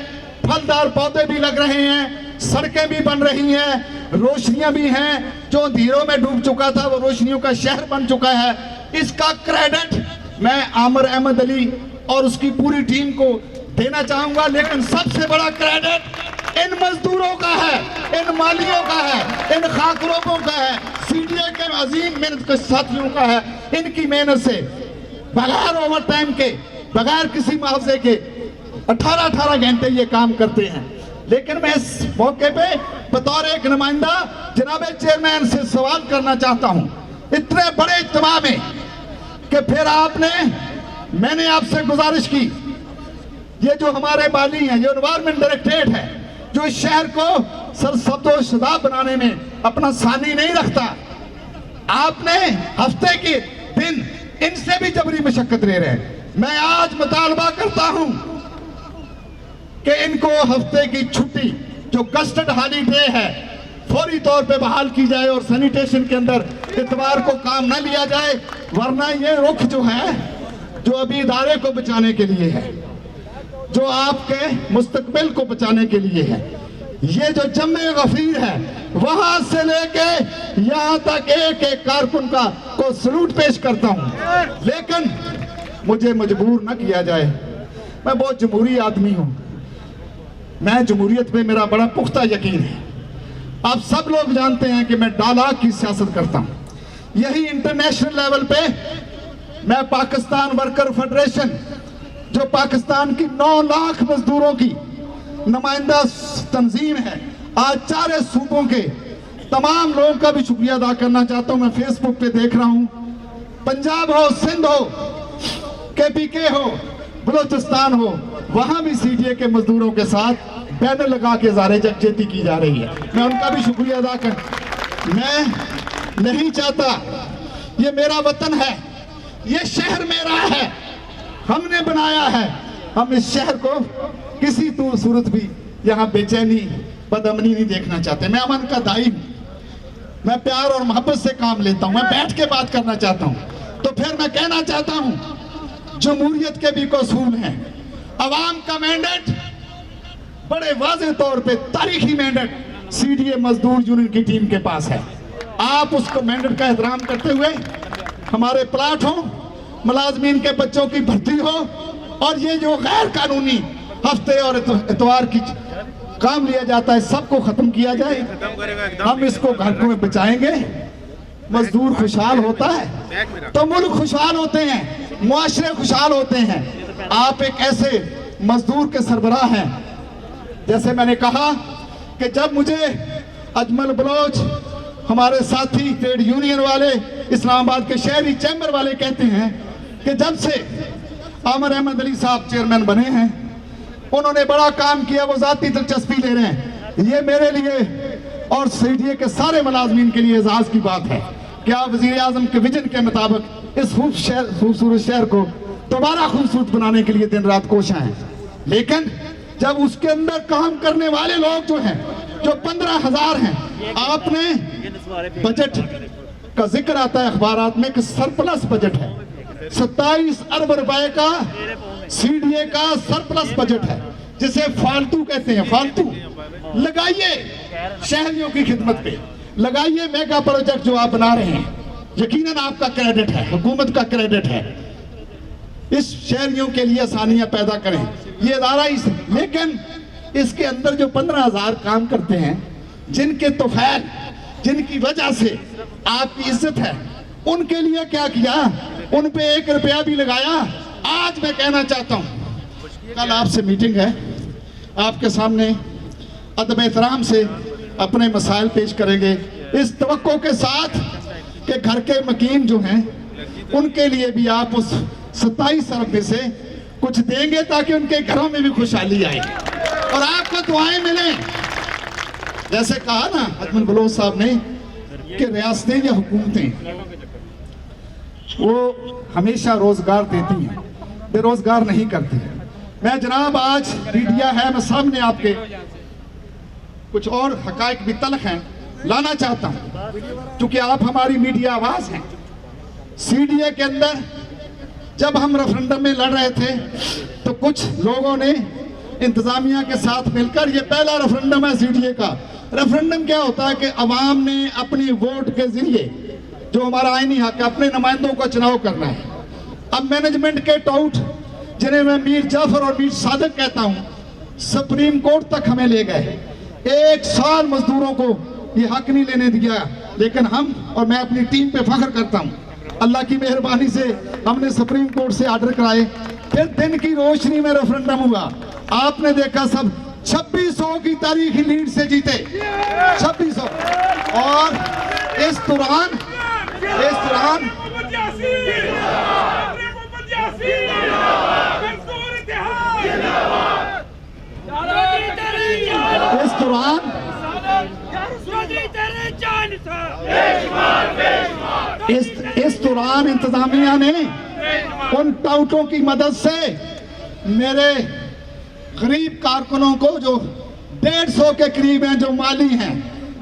[SPEAKER 3] फलदार पौधे भी लग रहे हैं, सड़कें भी बन रही हैं, रोशनियां भी हैं। जो अंधेरों में डूब चुका था वो रोशनियों का शहर बन चुका है। इसका क्रेडिट मैं आमिर अहमद अली और उसकी पूरी टीम को देना चाहूंगा, लेकिन सबसे बड़ा क्रेडिट इन मजदूरों का है, इन मालियों का है, इन खाकरों का है, सीडीए के अजीम मेहनत के साथियों का है। इनकी मेहनत से बगैर ओवर टाइम के, बगैर किसी मुआवजे के 18-18 घंटे ये काम करते हैं। लेकिन मैं इस मौके पे बतौर एक नुमाइंदा जनाब चेयरमैन से सवाल करना चाहता हूं, इतने बड़े इज्तिमा में कि फिर मैंने आपसे गुजारिश की, ये जो हमारे बाली हैं, जो एनवायरमेंट डायरेक्टरेट है, जो इस शहर को सरसब्ज़ो शादाब बनाने में अपना सानी नहीं रखता, आपने हफ्ते के दिन इनसे भी जबरी मशक्कत ले रहे हैं। मैं आज मुतालबा करता हूं कि इनको हफ्ते की छुट्टी जो गस्टेड हॉलीडे है फौरी तौर पे बहाल की जाए और सैनिटेशन के अंदर इतवार को काम न लिया जाए, वरना ये रुख जो है, जो अभी इदारे को बचाने के लिए है, जो आपके मुस्तकबिल को बचाने के लिए है, ये जो जम्मे गफीर है, वहां से लेके यहां तक एक एक कारकुन को सलूट पेश करता हूं। लेकिन मुझे मजबूर न किया जाए, मैं बहुत जमहूरी आदमी हूं, मैं जमहूरियत पे मेरा बड़ा पुख्ता यकीन है। आप सब लोग जानते हैं कि मैं डालाक की सियासत करता हूं। यही इंटरनेशनल लेवल पे मैं पाकिस्तान वर्कर फेडरेशन, जो पाकिस्तान की 9 लाख मजदूरों की नुमाइंदा तंजीम है, आज 4 सूबों के तमाम लोगों का भी शुक्रिया अदा करना चाहता हूं। मैं फेसबुक पे देख रहा हूं, पंजाब हो, सिंध हो, KPK हो, बलोचिस्तान हो, वहां भी सीडीए के मजदूरों के साथ बैनर लगा के ज़ाहिर यकजहती की जा रही है। मैं उनका भी शुक्रिया अदा कर, मैं नहीं चाहता, ये मेरा वतन है, ये शहर मेरा है, हमने बनाया है, हम इस शहर को किसी सूरत भी यहाँ बेचैनी बदअमनी नहीं देखना चाहते। मैं अमन का दाई हूँ, मैं प्यार और मोहब्बत से काम लेता हूँ, मैं बैठ के बात करना चाहता हूँ। तो फिर मैं कहना चाहता हूँ, जमहूरियत के भी उसूल हैं, अवाम का मैंडेट बड़े वाज़ेह तौर पे तारीखी मैंडेट सीडीए मजदूर यूनियन की टीम के पास है। आप उसको मैंडेट का एहतराम करते हुए हमारे प्लाट हो, मुलाजमीन के बच्चों की भर्ती हो, और ये जो गैर कानूनी हफ्ते और इतवार की काम लिया जाता है, सबको खत्म किया जाए। हम इसको घर में बचाएंगे। मजदूर खुशहाल होता है तो मुल्क खुशहाल होते हैं, मुआशरे खुशहाल होते हैं। आप एक ऐसे मजदूर के सरबराह हैं, जैसे मैंने कहा कि जब मुझे अजमल बलोच, हमारे साथी ट्रेड यूनियन वाले, इस्लामाबाद के शहरी चैम्बर वाले कहते हैं कि जब से आमिर अहमद अली साहब चेयरमैन बने हैं, उन्होंने बड़ा काम किया, वो जाती दिलचस्पी ले रहे हैं। ये मेरे लिए और सीडीए के सारे मुलाजमीन के लिए एजाज की बात है कि आप वज़ीर आज़म के विजन के मुताबिक इस खूबसूरत शहर को दोबारा खूबसूरत बनाने के लिए दिन रात कोशिश हैं। लेकिन जब उसके अंदर काम करने वाले लोग जो हैं, जो 15,000 हैं, आपने बजट का जिक्र आता है अखबारात में कि सरप्लस बजट है, 27 अरब रुपए का सीडीए का सरप्लस बजट है, जिसे फालतू कहते हैं। फालतू लगाइए शहरियों की खिदमत पे, लगाइए मेगा प्रोजेक्ट जो आप बना रहे हैं, यकीनन आपका क्रेडिट है, हुकूमत का क्रेडिट है। इस शहरियों के लिए आसानियां पैदा करें, ये इदारा ही से। लेकिन इसके अंदर जो 15,000 काम करते हैं, जिनके तोफैल, जिनकी वजह से आपकी इज्जत है, उनके लिए क्या किया? उन पे 1 रुपया भी लगाया। आज मैं कहना चाहता हूं, कल आपसे मीटिंग है, आपके सामने अदब एहतराम से अपने मसाइल पेश करेंगे, इस तवक्को के साथ कि घर के मकीन जो हैं उनके लिए भी आप उस 27 अरब में से कुछ देंगे ताकि उनके घरों में भी खुशहाली आए और आपको दुआएं मिलें। जैसे कहा ना अजमल बलोच साहब ने कि रियासतें या हुकूमतें वो हमेशा रोजगार देती हैं, बेरोजगार नहीं करती। मैं जनाब आज मीडिया है, मैं सामने आपके कुछ और हकायक भी तल्ख हैं लाना चाहता हूं, क्योंकि आप हमारी मीडिया आवाज हैं। सीडीए के अंदर जब हम रेफरेंडम में लड़ रहे थे तो कुछ लोगों ने
[SPEAKER 7] इंतजामिया के साथ मिलकर, ये पहला रेफरेंडम है सीडीए का। रेफरेंडम क्या होता है कि अवाम ने अपनी वोट के जरिए, जो हमारा आईनी हक है, अपने नुमाइंदों का चुनाव करना है। अब मैनेजमेंट के टाउट, जिन्हें मैं मीर जाफर और मीर सादिक कहता हूँ, सुप्रीम कोर्ट तक हमें ले गए। 1 साल मजदूरों को ये हक नहीं लेने दिया, लेकिन हम और मैं अपनी टीम पे फख्र करता हूँ। अल्लाह की मेहरबानी से हमने सुप्रीम कोर्ट से ऑर्डर कराए, फिर दिन की रोशनी में रेफरेंडम हुआ। आपने देखा सब 2600 की तारीखी लीड से जीते, 2600। और इस दौरान इस दौरान इंतजामिया ने उन टाउटों की मदद से मेरे गरीब कारकुनों को, जो 150 के करीब हैं, जो माली हैं,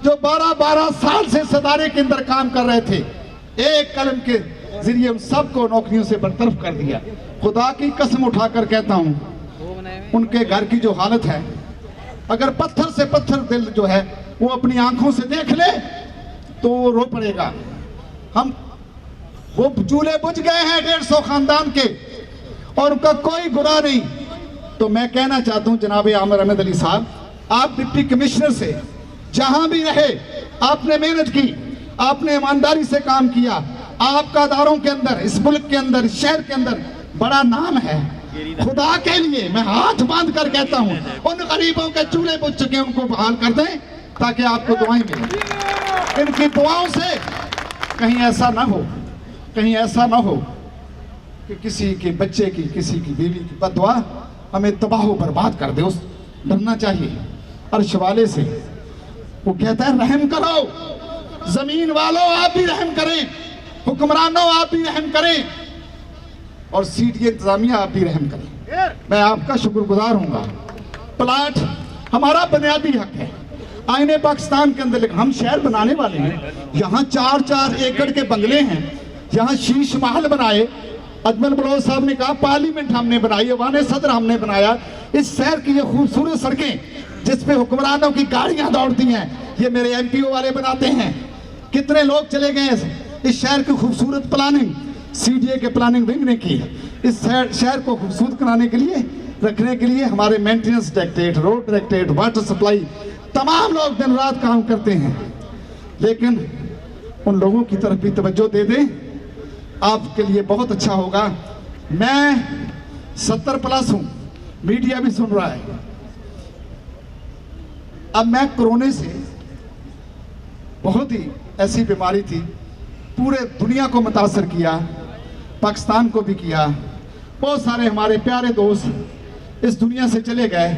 [SPEAKER 7] जो 12-12 साल से सदारे के अंदर काम कर रहे थे, एक कलम के जरिए उन सबको नौकरियों से बरतरफ कर दिया। खुदा की कसम उठाकर कहता हूं, उनके घर की जो हालत है, अगर पत्थर से पत्थर दिल जो है वो अपनी आंखों से देख ले तो वो रो पड़ेगा। हम वो चूल्हे बुझ गए हैं 150 खानदान के, और उनका कोई गुनाह नहीं। तो मैं कहना चाहता हूं जनाब आमिर अहमद अली साहब, आप डिप्टी कमिश्नर से जहां भी रहे आपने मेहनत की, आपने ईमानदारी से काम किया। आपका अदारों के अंदर, इस मुल्क के अंदर, इस शहर के अंदर बड़ा नाम है। खुदा के लिए मैं हाथ बांध कर कहता हूं, उन गरीबों के चूल्हे बुझ चुके, उनको बहाल कर दें ताकि आपको दुआएं मिलें। इनकी दुआओं से कहीं ऐसा ना हो, कहीं ऐसा ना हो कि किसी के बच्चे की, किसी की बीवी की बददुआ हमें तबाह बर्बाद कर दे। उस डरना चाहिए अर्श वाले से। वो कहता है रहम करो, जमीन वालों आप भी रहम करें, हुक्मरानों आप भी रहम करें, और सीडीए इंतजामिया आप भी रहम करें। मैं आपका शुक्रगुजार हूँगा। प्लाट हमारा बुनियादी हक है। आईने पाकिस्तान के अंदर हम शहर बनाने वाले हैं, यहाँ 4-4 एकड़ के बंगले हैं, यहाँ शीश महल बनाए। अजमल बलोच साहब ने कहा पार्लियामेंट हमने बनाई, वाने सदर हमने बनाया। इस शहर की ये खूबसूरत सड़कें जिसपे हुक्मरानों की गाड़ियां दौड़ती हैं, ये मेरे एमपीओ वाले बनाते हैं। कितने लोग चले गए इस शहर की खूबसूरत प्लानिंग सीडीए के प्लानिंग विंग ने की। इस शहर को खूबसूरत कराने के लिए, रखने के लिए हमारे maintenance directorate, road directorate, water supply, तमाम लोग दिन रात काम करते हैं। लेकिन उन लोगों की तरफ भी तवज्जो दे दें, आपके लिए बहुत अच्छा होगा। मैं 70+ हूं, मीडिया भी सुन रहा है। अब मैं कोरोना से, बहुत ही ऐसी बीमारी थी, पूरे दुनिया को मुतासर किया, पाकिस्तान को भी किया। बहुत सारे हमारे प्यारे दोस्त इस दुनिया से चले गए,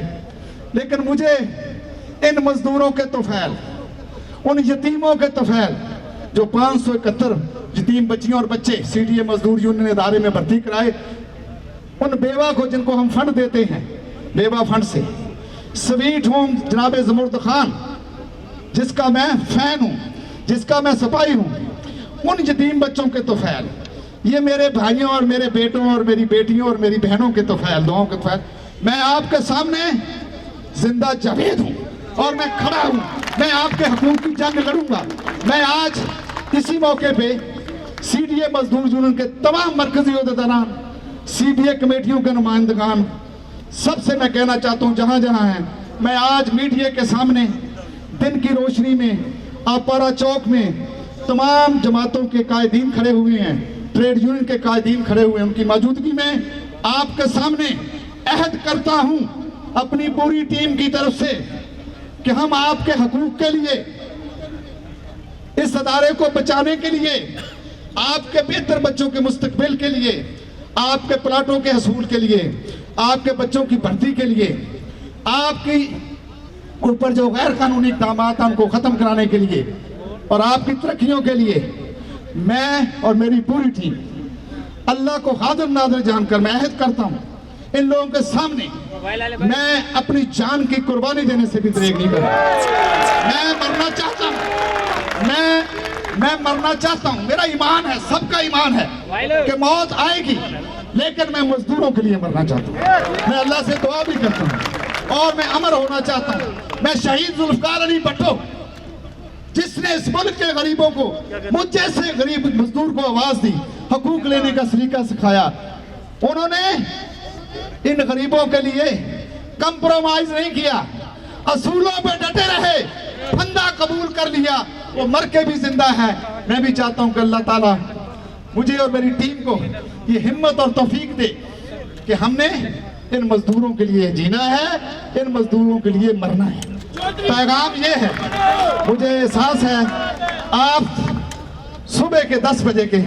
[SPEAKER 7] लेकिन मुझे इन मजदूरों के तोफैल, उन यतीमों के तोफैल, जो 571 यतीम बच्चियों और बच्चे सीडीए मजदूर यूनियन इदारे में भर्ती कराए, उन बेवा को जिनको हम फंड देते हैं, बेवा फंड से, स्वीट होम जनाब जमुर्द खान, जिसका मैं फैन हूँ, जिसका मैं सिपाही हूँ, उन यतीम बच्चों के तोफैल, ये मेरे भाइयों और मेरे बेटों और मेरी बेटियों और मेरी बहनों के तोफैल, दुआओं के तोफैल, मैं आपके सामने जिंदा जावेद हूँ और मैं खड़ा हूँ। मैं आपके हकूक़ की जंग लड़ूंगा। मैं आज इसी मौके पे सीडीए मजदूर यूनियन के तमाम मरकजी ओहदेदारान, सीडीए कमेटियों के नुमाइंदगान, सबसे मैं कहना चाहता हूँ जहाँ जहाँ हैं, मैं आज मीडिया के सामने दिन की रोशनी में आपारा चौक में तमाम जमातों के कायदीन खड़े हुए हैं, ट्रेड यूनियन के कायदीन खड़े हुए हैं, उनकी मौजूदगी में आपके सामने अहद करता हूँ अपनी पूरी टीम की तरफ से कि हम आपके हकूक़ के लिए, इस अदारे को बचाने के लिए, आपके बेहतर बच्चों के मुस्तकबिल के लिए, आपके प्लाटों के हसूल के लिए, आपके बच्चों की भर्ती के लिए, आपकी ऊपर जो गैर कानूनी इक़दामात हैं उनको ख़त्म कराने के लिए और आपकी तरक्कियों के लिए मैं और मेरी पूरी टीम अल्लाह को हाज़िर नाज़िर जानकर मैं अहद करता हूँ इन लोगों के सामने मैं अपनी जान की कुर्बानी देने से भी दरेग नहीं करूँगा। मैं मरना चाहता हूँ, मैं मरना चाहता हूँ। मेरा ईमान है, सबका ईमान है कि मौत आएगी, लेकिन मैं मजदूरों के लिए मरना चाहता हूँ। मैं अल्लाह से दुआ भी करता हूँ और मैं अमर होना चाहता हूँ। मैं शहीद जुल्फकार अली भट्टो, जिसने इस मुल्क के गरीबों को, मुझ जैसे गरीब मजदूर को आवाज दी, हकूक लेने का सलीका सिखाया, उन्होंने इन गरीबों के लिए कंप्रोमाइज नहीं किया, असूलों पे डटे रहे, फंदा कबूल कर लिया, वो मर के भी जिंदा है। मैं भी चाहता हूं कि अल्लाह ताला मुझे और मेरी टीम को ये हिम्मत और तौफीक दे कि हमने इन मजदूरों के लिए जीना है, इन मजदूरों के लिए मरना है। पैगाम ये है, मुझे एहसास है आप सुबह के 10 बजे के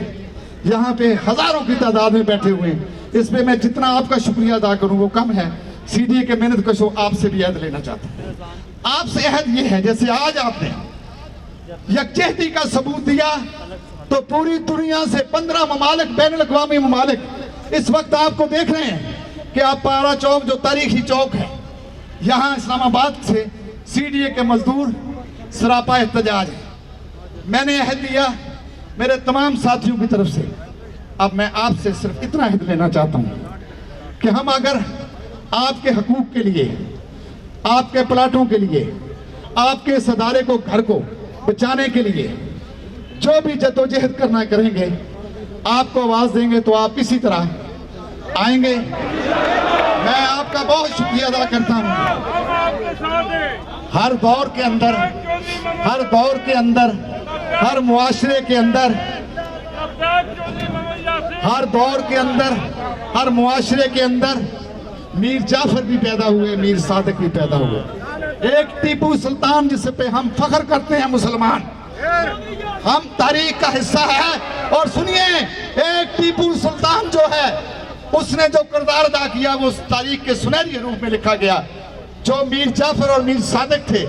[SPEAKER 7] यहाँ पे हजारों की तादाद में बैठे हुए हैं। इस पे मैं जितना आपका शुक्रिया अदा करूं वो कम है। सीडीए के मेहनत कशो आपसे भी अहद लेना चाहता हूं। आपसे अहद ये है, जैसे आज आपने यकजहती का सबूत दिया, तो पूरी दुनिया से 15 ममालिक, बैनुल अक़वामी ममालिक इस वक्त आपको देख रहे हैं कि आप पारा चौक, जो तारीखी चौक है, यहाँ इस्लामाबाद से सीडीए के मजदूर सरापा एहतजाज है। मैंने अहद दिया मेरे तमाम साथियों की तरफ से। अब मैं आपसे सिर्फ इतना अहद लेना चाहता हूँ कि हम अगर आपके हकूक के लिए, आपके प्लाटों के लिए, आपके इस अदारे को, घर को बचाने के लिए जो भी जद्दोजहद करना करेंगे, आपको आवाज देंगे तो आप इसी तरह आएंगे। मैं आपका बहुत शुक्रिया अदा करता हूँ। हर दौर के अंदर, हर दौर के अंदर, हर मुआशरे के अंदर, हर दौर के अंदर, हर मुआशरे के अंदर मीर जाफर भी पैदा हुए, मीर सादिक भी पैदा हुए। एक टीपू सुल्तान जिस पे हम फख्र करते हैं मुसलमान, हम तारीख का हिस्सा है। और सुनिए, एक टीपू सुल्तान जो है, उसने जो किरदार अदा किया वो तारीख के सुनहरी रूप में लिखा गया। जो मीर जाफर और मीर सादिक थे,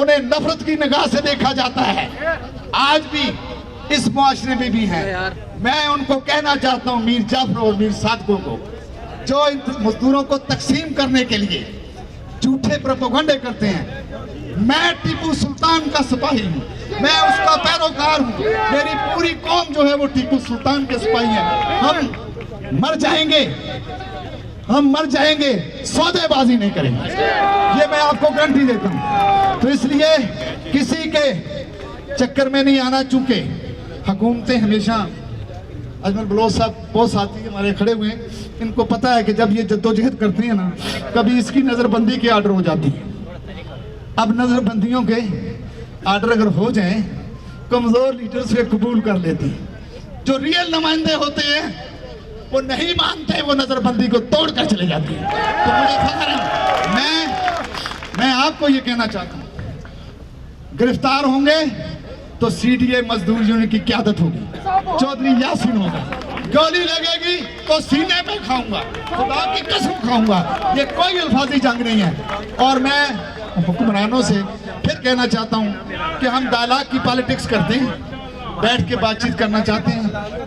[SPEAKER 7] उन्हें नफरत की निगाह से देखा जाता है, आज भी इस मुआशरे में भी हैं। मैं उनको कहना चाहता हूँ, मीर जाफर और मीर सादिकों को, जो इन मजदूरों को तकसीम करने के लिए झूठे प्रोपेगेंडे करते हैं, मैं टीपू सुल्तान का सिपाही हूँ, मैं उसका पैरोकार हूँ। मेरी पूरी कौम जो है वो टीपू सुल्तान के सिपाही है। हम मर जाएंगे, हम मर जाएंगे, सौदेबाजी नहीं करेंगे, ये मैं आपको गारंटी देता हूँ। तो इसलिए किसी के चक्कर में नहीं आना। चूंकि हुकूमतें हमेशा, अजमल बलोच साहब बहुत साथी हमारे खड़े हुए हैं, इनको पता है कि जब ये जद्दोजहद करते हैं ना, कभी इसकी नज़रबंदी के आर्डर हो जाती है। अब नज़रबंदियों के आर्डर अगर हो जाएं, कमज़ोर लीडर्स के कबूल कर लेती हैं। जो रियल नुमाइंदे होते हैं वो नहीं मानते, वो नज़रबंदी को तोड़ कर चले जाते हैं। तो मुझे फख्र है, मैं आपको ये कहना चाहता हूँ, गिरफ्तार होंगे तो सीडीए मजदूर यूनियन की क़यादत होगी, चौधरी यासीन होगा। गोली लगेगी तो सीने पे खाऊंगा, खुदा की कसम खाऊंगा। ये कोई अल्फाजी जंग नहीं है। और मैं हुक्मरानों से फिर कहना चाहता हूँ कि हम डायलॉग की पॉलिटिक्स करते हैं, बैठ के बातचीत करना चाहते हैं।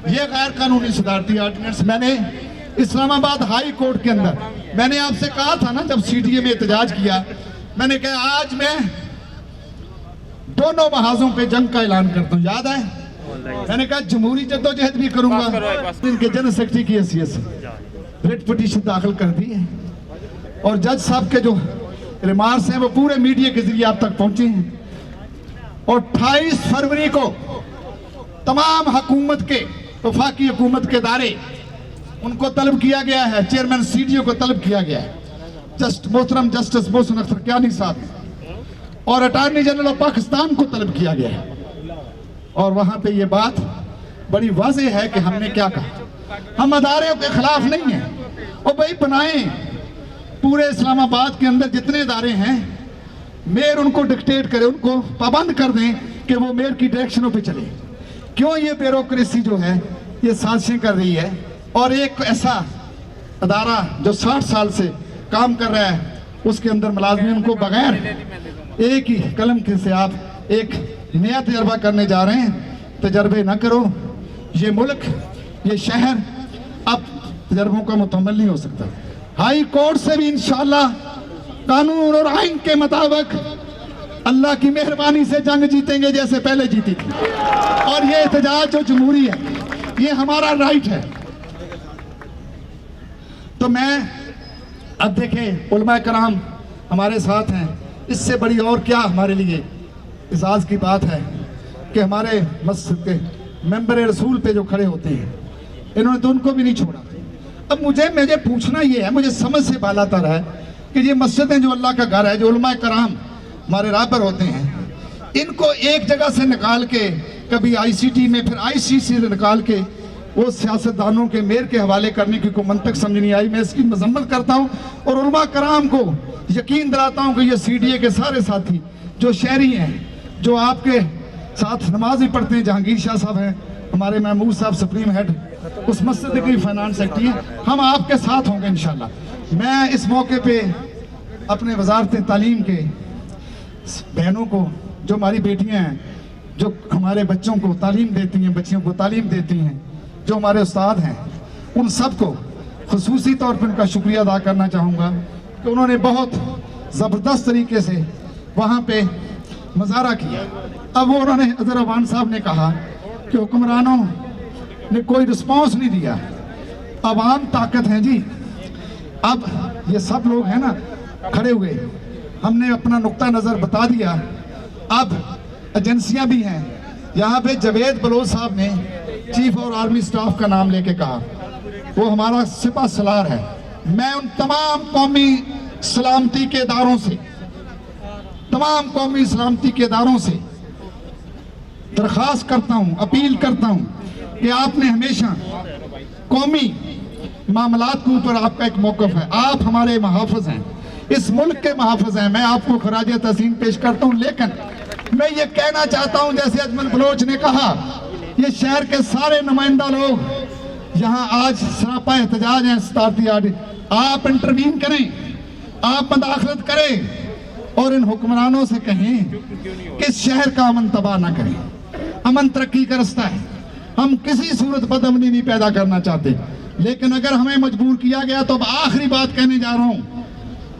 [SPEAKER 7] ये गैर कानूनी सदारती ऑर्डिनेंस, मैंने इस्लामाबाद हाई कोर्ट के अंदर, मैंने आपसे कहा था ना जब सीडीए में एहतजाज किया, मैंने कहा आज मैं दोनों महाजों पे जंग का ऐलान करता हूँ, याद है? मैंने कहा जमहूरी जद्दोजहद भी करूंगा। इनके जनरल सेक्रेटरी की हैसियत से रिट पिटीशन दाखिल कर दी है, और जज साहब के जो रिमार्क्स हैं वो पूरे मीडिया के जरिए आप तक पहुंचे हैं। और 28 फरवरी को तमाम हुकूमत के, वफाकी हुकूमत के इदारे, उनको तलब किया गया है, चेयरमैन सीडीए को तलब किया गया है, मोहतरम जस्टिस मोहसिन अख्तर कियानी साहब, और अटॉर्नी जनरल ऑफ पाकिस्तान को तलब किया गया है। और वहां पे ये बात बड़ी वाज़ेह है कि हमने क्या कहा, हम अदारों के खिलाफ नहीं हैं। और भाई बनाएं, पूरे इस्लामाबाद के अंदर जितने इदारे हैं, मेयर उनको डिक्टेट करे, उनको पाबंद कर दें कि वो मेयर की डायरेक्शनों पे चले। क्यों ये ब्यूरोक्रेसी जो है ये साजिशें कर रही है? और एक ऐसा अदारा जो 60 साल से काम कर रहा है, उसके अंदर मुलाजमीन को बगैर एक ही कलम के से आप एक नया तजर्बा करने जा रहे हैं। तजर्बे ना करो, ये मुल्क, ये शहर अब तजर्बों का मुतमल नहीं हो सकता। हाई कोर्ट से भी इंशाअल्लाह कानून और आइन के मुताबिक अल्लाह की मेहरबानी से जंग जीतेंगे जैसे पहले जीती थी। और ये एहतजाज जो जमहूरी है, ये हमारा राइट है। तो मैं अब देखें, उलमा कराम हमारे साथ हैं। इससे बड़ी और क्या हमारे लिए एजाज़ की बात है कि हमारे मस्जिद के मेंबर रसूल पे जो खड़े होते हैं, इन्होंने तो उनको भी नहीं छोड़ा। अब मुझे पूछना ये है, मुझे समझ से बालातर है कि ये मस्जिदें जो अल्लाह का घर है, जो उलमा कराम हमारे राहबर होते हैं, इनको एक जगह से निकाल के कभी आईसीटी में, फिर आईसीसी से निकाल के वो सियासतदानों के मेयर के हवाले करने की कोई मंतक समझ नहीं आई। मैं इसकी मजम्मत करता हूँ और उलमा कराम को यकीन दिलाता हूँ कि ये सीडीए के सारे साथी जो शहरी हैं, जो आपके साथ नमाज भी पढ़ते हैं, जहांगीर शाह साहब हैं, हमारे महमूद साहब सुप्रीम हेड उस मस्जिद की फाइनेंस सेक्रेटरी हैं, हम आपके साथ होंगे इंशाल्लाह। मैं इस मौके पे अपने वजारत तालीम के बहनों को, जो हमारी बेटियां हैं, जो हमारे बच्चों को तालीम देती हैं, बच्चियों को तालीम देती हैं, जो हमारे उस्ताद हैं, उन सब को खुसूसी तौर पर उनका शुक्रिया अदा करना चाहूँगा कि उन्होंने बहुत ज़बरदस्त तरीके से वहाँ पे मुजाहरा किया। अब वो उन्होंने अज़हर अवान साहब ने कहा कि हुक्मरानों ने कोई रिस्पॉन्स नहीं दिया। अवाम ताकत है जी। अब ये सब लोग हैं ना खड़े हुए, हमने अपना नुक्ता नज़र बता दिया। अब एजेंसियां भी हैं। यहाँ पे जावेद बलोच साहब ने चीफ और आर्मी स्टाफ का नाम लेके कहा, वो हमारा सिपा सलार है। मैं उन तमाम कौमी सलामती के इदारों से, तमाम कौमी सलामती के इदारों से दरख्वास्त करता हूँ, अपील करता हूँ कि आपने हमेशा कौमी मामलात के ऊपर आपका एक मौक़िफ़ है। आप हमारे मुहाफ़िज़ हैं, इस मुल्क के मुहाफ़िज़ हैं। मैं आपको खराज तहसीन पेश करता हूँ, लेकिन मैं ये कहना चाहता हूँ, जैसे अजमल बलोच ने कहा, ये शहर के सारे नुमाइंदा लोग यहाँ आज सरापा एहतजाज हैं सदारती आर्डर। आप इंटरवीन करें, आप मदाखलत करें और इन हुक्मरानों से कहें कि इस शहर का अमन तबाह ना करें। अमन तरक्की का रास्ता है, हम किसी सूरत बदअमनी नहीं पैदा करना चाहते, लेकिन अगर हमें मजबूर किया गया तो अब आखिरी बात कहने जा रहा हूँ।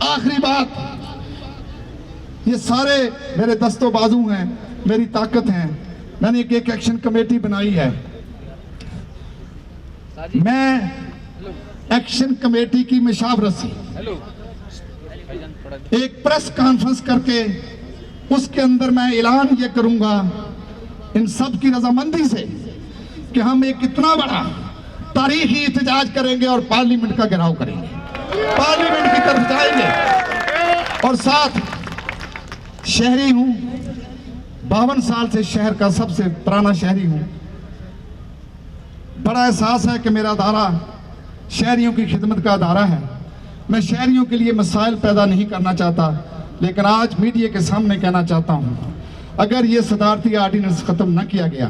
[SPEAKER 7] आखिरी बात, ये सारे मेरे दस्तो बाजू हैं, मेरी ताकत हैं। मैंने एक एक्शन कमेटी बनाई है। मैं एक्शन कमेटी की मशावरत से एक प्रेस कॉन्फ्रेंस करके उसके अंदर मैं ऐलान ये करूंगा इन सब की रजामंदी से कि हम एक इतना बड़ा तारीखी एहतजाज करेंगे और पार्लियामेंट का घेराव करेंगे, पार्लियामेंट की तरफ जाएंगे। और साथ शहरी हूं, 52 साल से शहर का सबसे पुराना शहरी हूं। बड़ा एहसास है कि मेरा अदारा शहरियों की खिदमत का अदारा है। मैं शहरियों के लिए मसाइल पैदा नहीं करना चाहता, लेकिन आज मीडिया के सामने कहना चाहता हूं, अगर ये सदारती आर्डिनेंस ख़त्म न किया गया,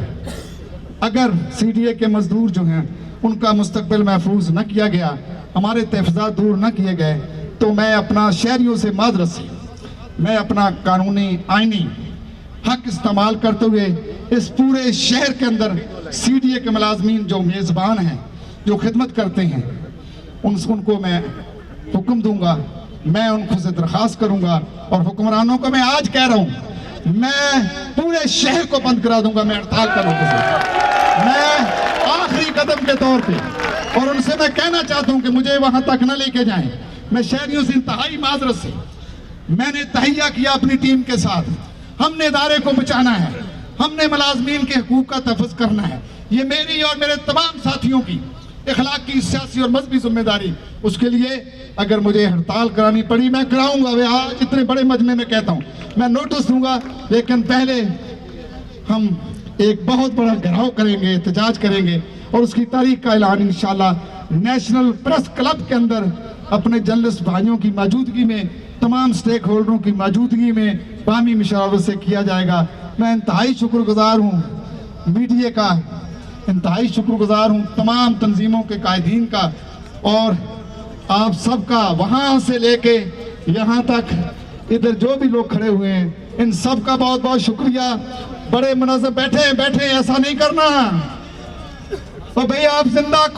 [SPEAKER 7] अगर सीडीए के मजदूर जो हैं उनका मुस्तकबिल महफूज न किया गया, हमारे तहफ़्ज़ात दूर न किए गए, तो मैं अपना शहरियों से मादरत से मैं अपना कानूनी आइनी हक इस्तेमाल करते हुए इस पूरे शहर के अंदर सीडीए के मुलाजमीन जो मेज़बान हैं, जो खिदमत करते हैं, उनको मैं हुक्म दूंगा, मैं उनको से दरख्वास्त करूंगा और हुक्मरानों को मैं आज कह रहा हूं, मैं पूरे शहर को बंद करा दूंगा। मैं हड़ताल करूंगा, मैं आखिरी कदम के तौर पे, और उनसे मैं कहना चाहता हूं कि मुझे वहां तक न लेके जाएं। मैं शहरियों से इंतहाई माजरत से मैंने तहैया किया अपनी टीम के साथ। हमने इदारे को बचाना है, हमने मुलाजमीन के हकूक का तहफ़्फ़ुज़ करना है। ये मेरी और मेरे तमाम साथियों की इखलाकी, सियासी और मजहबी जिम्मेदारी। उसके लिए अगर मुझे हड़ताल करानी पड़ी मैं कराऊंगा। वे आज इतने बड़े मजमे में कहता हूँ, मैं नोटिस दूंगा, लेकिन पहले हम एक बहुत बड़ा घेराव करेंगे, एहतजाज करेंगे और उसकी तारीख का ऐलान इंशाल्लाह नेशनल प्रेस क्लब के अंदर अपने जर्नलिस्ट भाइयों की मौजूदगी में, तमाम स्टेक होल्डरों की मौजूदगी में बामी मशावरत से किया जाएगा। मैं इंतहाई शुक्रगुजार हूँ मीडिया का, इंतहाई शुक्रगुजार हूँ तमाम तंजीमों के कायदीन का, और आप सबका वहाँ से लेके यहाँ तक इधर जो भी लोग खड़े हुए हैं, इन सब का बहुत बहुत शुक्रिया। बड़े मुनज़्ज़म बैठे ऐसा नहीं करना। और भैया आप जिंदा